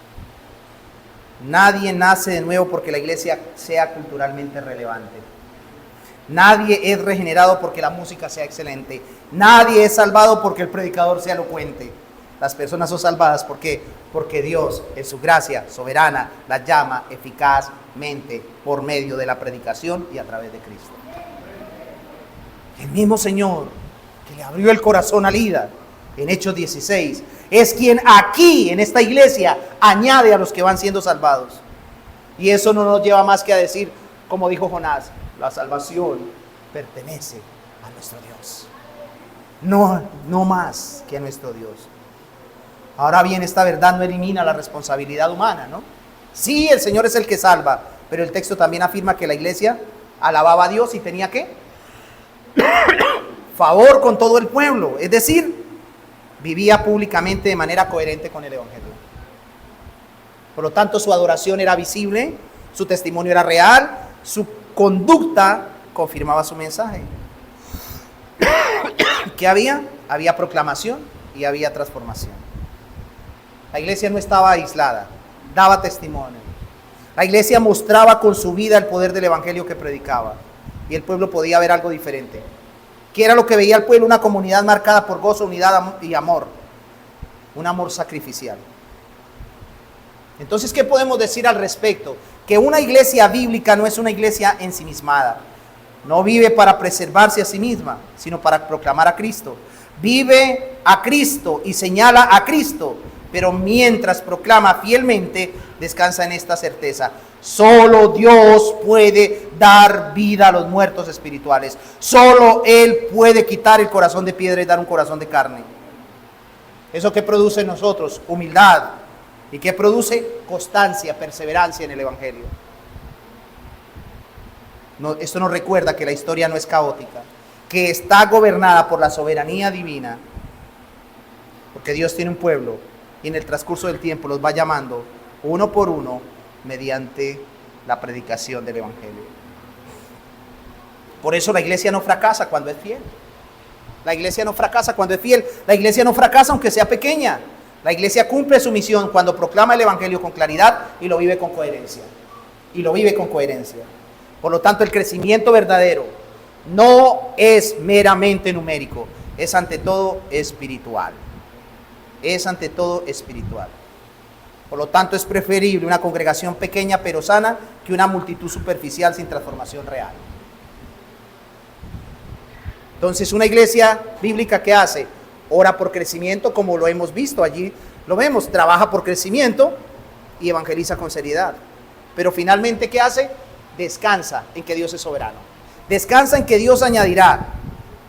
Nadie nace de nuevo porque la iglesia sea culturalmente relevante. Nadie es regenerado porque la música sea excelente. Nadie es salvado porque el predicador sea elocuente. Las personas son salvadas porque Dios, en su gracia soberana, las llama eficazmente por medio de la predicación y a través de Cristo. El mismo Señor que le abrió el corazón a Lida en Hechos 16, es quien aquí en esta iglesia añade a los que van siendo salvados. Y eso no nos lleva más que a decir, como dijo Jonás, la salvación pertenece a nuestro Dios. No más que a nuestro Dios. Ahora bien, esta verdad no elimina la responsabilidad humana, ¿no? Sí, el Señor es el que salva, pero el texto también afirma que la iglesia alababa a Dios y tenía ¿qué? Favor con todo el pueblo, es decir, vivía públicamente de manera coherente con el Evangelio. Por lo tanto, su adoración era visible, su testimonio era real, su conducta confirmaba su mensaje. ¿Qué había? Había proclamación y había transformación. La iglesia no estaba aislada, daba testimonio. La iglesia mostraba con su vida el poder del Evangelio que predicaba. Y el pueblo podía ver algo diferente. ¿Qué era lo que veía el pueblo? Una comunidad marcada por gozo, unidad y amor. Un amor sacrificial. Entonces, ¿qué podemos decir al respecto? Que una iglesia bíblica no es una iglesia ensimismada. No vive para preservarse a sí misma, sino para proclamar a Cristo. Vive a Cristo y señala a Cristo, pero mientras proclama fielmente, descansa en esta certeza. Solo Dios puede dar vida a los muertos espirituales. Solo Él puede quitar el corazón de piedra y dar un corazón de carne. ¿Eso qué produce en nosotros? Humildad. ¿Y qué produce? Constancia, perseverancia en el Evangelio. No, esto nos recuerda que la historia no es caótica, que está gobernada por la soberanía divina, porque Dios tiene un pueblo y en el transcurso del tiempo los va llamando uno por uno mediante la predicación del Evangelio. Por eso la iglesia no fracasa cuando es fiel. La iglesia no fracasa cuando es fiel. La iglesia no fracasa aunque sea pequeña. La iglesia cumple su misión cuando proclama el Evangelio con claridad y lo vive con coherencia. Y lo vive con coherencia. Por lo tanto, el crecimiento verdadero no es meramente numérico, es ante todo espiritual. Es ante todo espiritual. Por lo tanto, es preferible una congregación pequeña pero sana que una multitud superficial sin transformación real. Entonces, una iglesia bíblica, ¿qué hace? Ora por crecimiento, como lo hemos visto allí, lo vemos, trabaja por crecimiento y evangeliza con seriedad. Pero finalmente, ¿qué hace? Descansa en que Dios es soberano. Descansa en que Dios añadirá,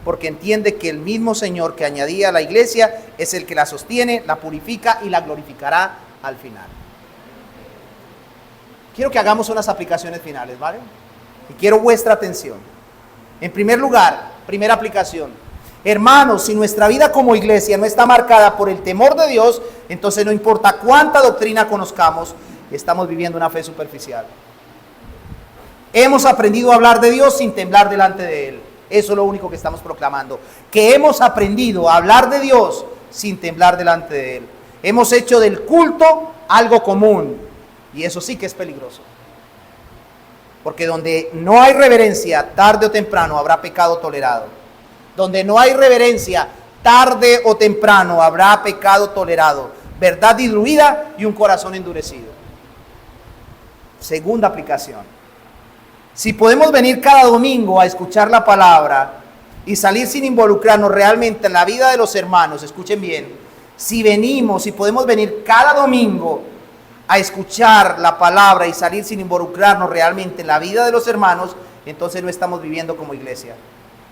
porque entiende que el mismo Señor que añadía a la iglesia es el que la sostiene, la purifica y la glorificará al final. quiero que hagamos unas aplicaciones finales, ¿vale? Y quiero vuestra atención. En primer lugar, primera aplicación. Hermanos, si nuestra vida como iglesia no está marcada por el temor de Dios, entonces no importa cuánta doctrina conozcamos, estamos viviendo una fe superficial. Hemos aprendido a hablar de Dios sin temblar delante de Él. Eso es lo único que estamos proclamando. Que hemos aprendido a hablar de Dios sin temblar delante de Él. Hemos hecho del culto algo común. Y eso sí que es peligroso. Porque donde no hay reverencia, tarde o temprano habrá pecado tolerado. Donde no hay reverencia, tarde o temprano habrá pecado tolerado. Verdad diluida y un corazón endurecido. Segunda aplicación. Si podemos venir cada domingo a escuchar la palabra y salir sin involucrarnos realmente en la vida de los hermanos, escuchen bien, si podemos venir cada domingo a escuchar la palabra y salir sin involucrarnos realmente en la vida de los hermanos, entonces no estamos viviendo como iglesia,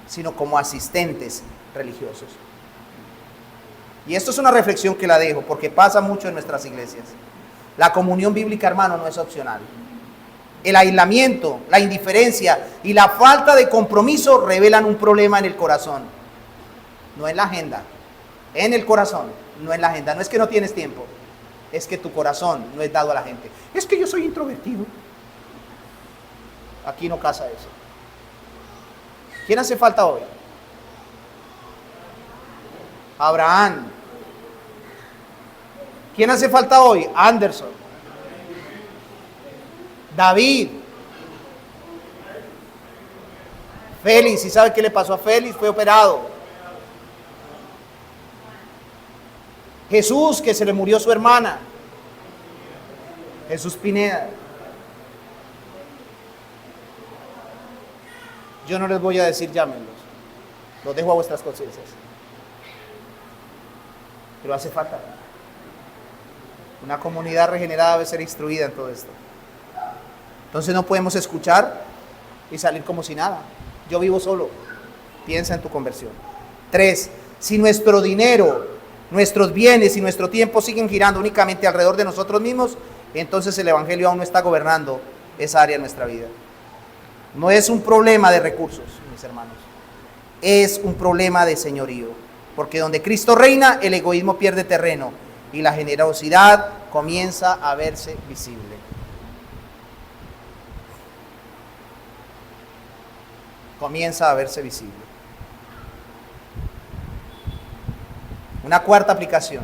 sino como asistentes religiosos. Y esto es una reflexión que la dejo, porque pasa mucho en nuestras iglesias. La comunión bíblica, hermano, no es opcional. El aislamiento, la indiferencia y la falta de compromiso revelan un problema en el corazón. No en la agenda, en el corazón, no en la agenda. No es que no tienes tiempo, es que tu corazón no es dado a la gente. Es que yo soy introvertido. Aquí no casa eso. ¿Quién hace falta hoy? Abraham. ¿Quién hace falta hoy? Anderson. David. Félix. ¿Y sabe qué le pasó a Félix? Fue operado. Jesús, que se le murió su hermana. Jesús Pineda. Yo no les voy a decir llámenlos. Los dejo a vuestras conciencias. Pero hace falta. Una comunidad regenerada debe ser instruida en todo esto. Entonces no podemos escuchar y salir como si nada. Yo vivo solo. Piensa en tu conversión. 3. Si nuestro dinero, nuestros bienes y nuestro tiempo siguen girando únicamente alrededor de nosotros mismos, entonces el Evangelio aún no está gobernando esa área de nuestra vida. No es un problema de recursos, mis hermanos. Es un problema de señorío. Porque donde Cristo reina, el egoísmo pierde terreno y la generosidad comienza a verse visible. Comienza a verse visible. Una cuarta aplicación.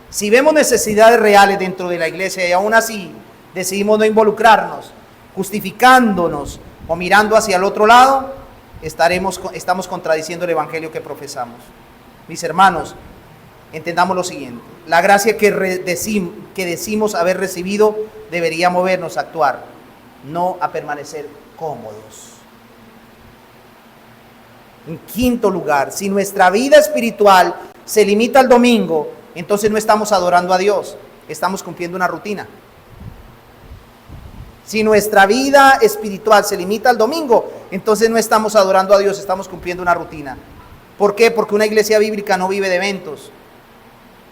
Si vemos necesidades reales dentro de la iglesia y aún así decidimos no involucrarnos, justificándonos o mirando hacia el otro lado, estamos contradiciendo el evangelio que profesamos. Mis hermanos, entendamos lo siguiente. La gracia que decimos haber recibido debería movernos a actuar, no a permanecer cómodos. En quinto lugar, si nuestra vida espiritual se limita al domingo, entonces no estamos adorando a Dios, estamos cumpliendo una rutina. Si nuestra vida espiritual se limita al domingo, entonces no estamos adorando a Dios, estamos cumpliendo una rutina. ¿Por qué? Porque una iglesia bíblica no vive de eventos,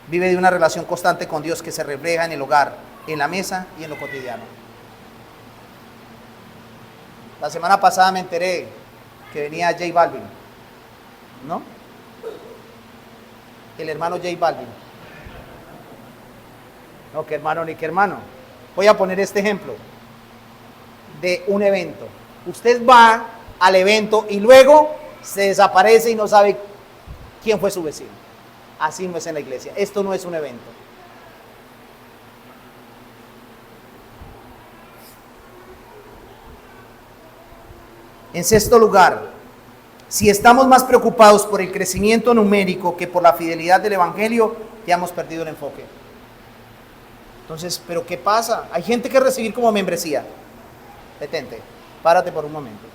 vive de una relación constante con Dios que se refleja en el hogar, en la mesa y en lo cotidiano. La semana pasada me enteré que venía J Balvin, ¿no? El hermano J Balvin. No, que hermano ni que hermano. Voy a poner este ejemplo de un evento. Usted va al evento y luego se desaparece y no sabe quién fue su vecino. Así no es en la iglesia. Esto no es un evento. En sexto lugar, si estamos más preocupados por el crecimiento numérico que por la fidelidad del evangelio, ya hemos perdido el enfoque. Entonces, ¿pero qué pasa? Hay gente que recibir como membresía. Detente, párate por un momento.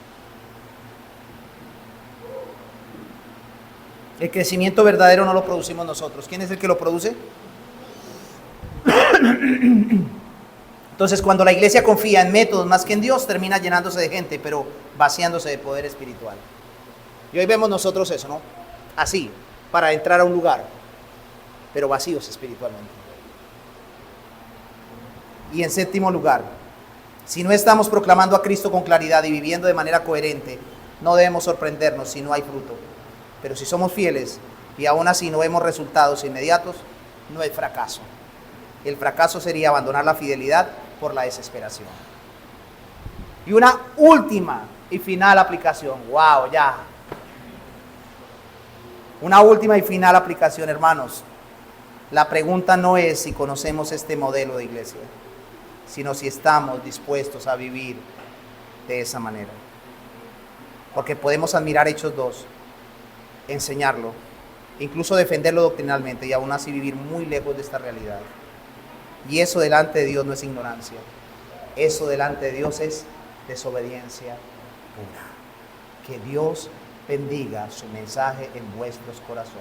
El crecimiento verdadero no lo producimos nosotros. ¿Quién es el que lo produce? Entonces, cuando la iglesia confía en métodos más que en Dios, termina llenándose de gente, pero vaciándose de poder espiritual. Y hoy vemos nosotros eso, ¿no? Así, para entrar a un lugar, pero vacíos espiritualmente. Y en séptimo lugar, Si no estamos proclamando a Cristo con claridad y viviendo de manera coherente, no debemos sorprendernos si no hay fruto. Pero si somos fieles y aún así no vemos resultados inmediatos, no es fracaso. El fracaso sería abandonar la fidelidad por la desesperación. Y una última y final aplicación. ¡Wow! Ya. Una última y final aplicación, hermanos. La pregunta no es si conocemos este modelo de iglesia, sino si estamos dispuestos a vivir de esa manera. Porque podemos admirar Hechos 2, enseñarlo, incluso defenderlo doctrinalmente y aún así vivir muy lejos de esta realidad. Y eso delante de Dios no es ignorancia. Eso delante de Dios es desobediencia pura. Que Dios bendiga su mensaje en vuestros corazones.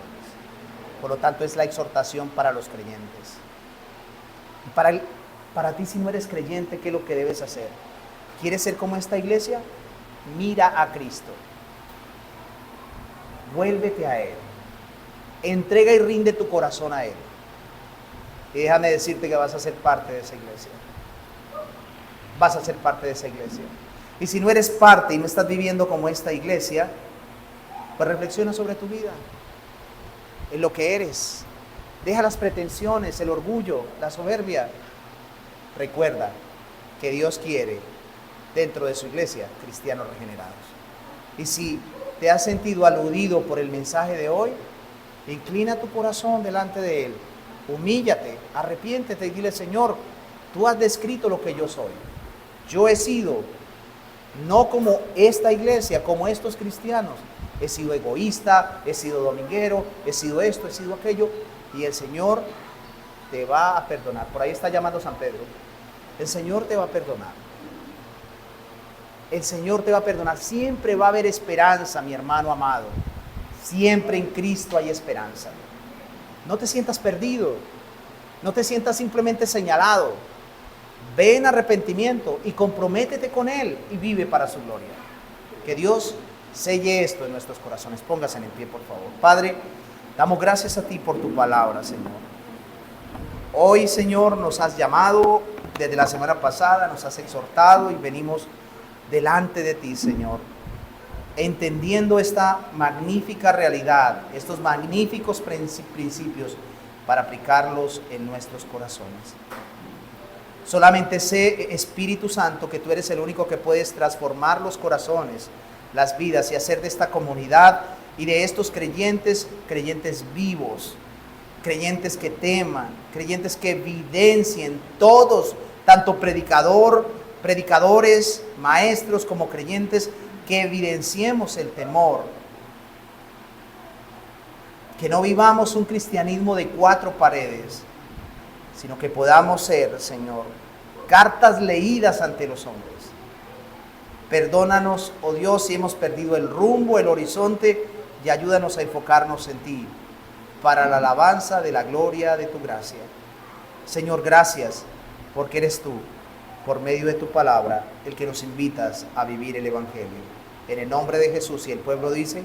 Por lo tanto, es la exhortación para los creyentes. Y para ti, si no eres creyente, ¿qué es lo que debes hacer? ¿Quieres ser como esta iglesia? Mira a Cristo. Vuélvete a Él. Entrega y rinde tu corazón a Él. Y déjame decirte que vas a ser parte de esa iglesia. Vas a ser parte de esa iglesia. Y si no eres parte y no estás viviendo como esta iglesia, pues reflexiona sobre tu vida, en lo que eres. Deja las pretensiones, el orgullo, la soberbia. Recuerda que Dios quiere dentro de su iglesia cristianos regenerados. Y si te has sentido aludido por el mensaje de hoy, inclina tu corazón delante de Él. Humíllate, arrepiéntete y dile: Señor, tú has descrito lo que yo soy. Yo he sido, no como esta iglesia, como estos cristianos. He sido egoísta, he sido dominguero, he sido esto, he sido aquello. Y el Señor te va a perdonar. Por ahí está llamando San Pedro. El Señor te va a perdonar. El Señor te va a perdonar. Siempre va a haber esperanza, mi hermano amado. Siempre en Cristo hay esperanza. No te sientas perdido. No te sientas simplemente señalado. Ve en arrepentimiento y comprométete con Él y vive para su gloria. Que Dios selle esto en nuestros corazones. Póngase en pie, por favor. Padre, damos gracias a ti por tu palabra, Señor. Hoy, Señor, nos has llamado desde la semana pasada, nos has exhortado y venimos delante de ti, Señor, entendiendo esta magnífica realidad, estos magníficos principios para aplicarlos en nuestros corazones. Solamente sé, Espíritu Santo, que tú eres el único que puedes transformar los corazones, las vidas y hacer de esta comunidad y de estos creyentes, creyentes vivos, creyentes que teman, creyentes que evidencien todos, tanto predicadores, maestros como creyentes, que evidenciemos el temor. Que no vivamos un cristianismo de 4 paredes, sino que podamos ser, Señor, cartas leídas ante los hombres. Perdónanos, oh Dios, si hemos perdido el rumbo, el horizonte, y ayúdanos a enfocarnos en ti, para la alabanza de la gloria de tu gracia. Señor, gracias, porque eres tú, por medio de tu palabra, el que nos invitas a vivir el Evangelio. En el nombre de Jesús, y el pueblo dice: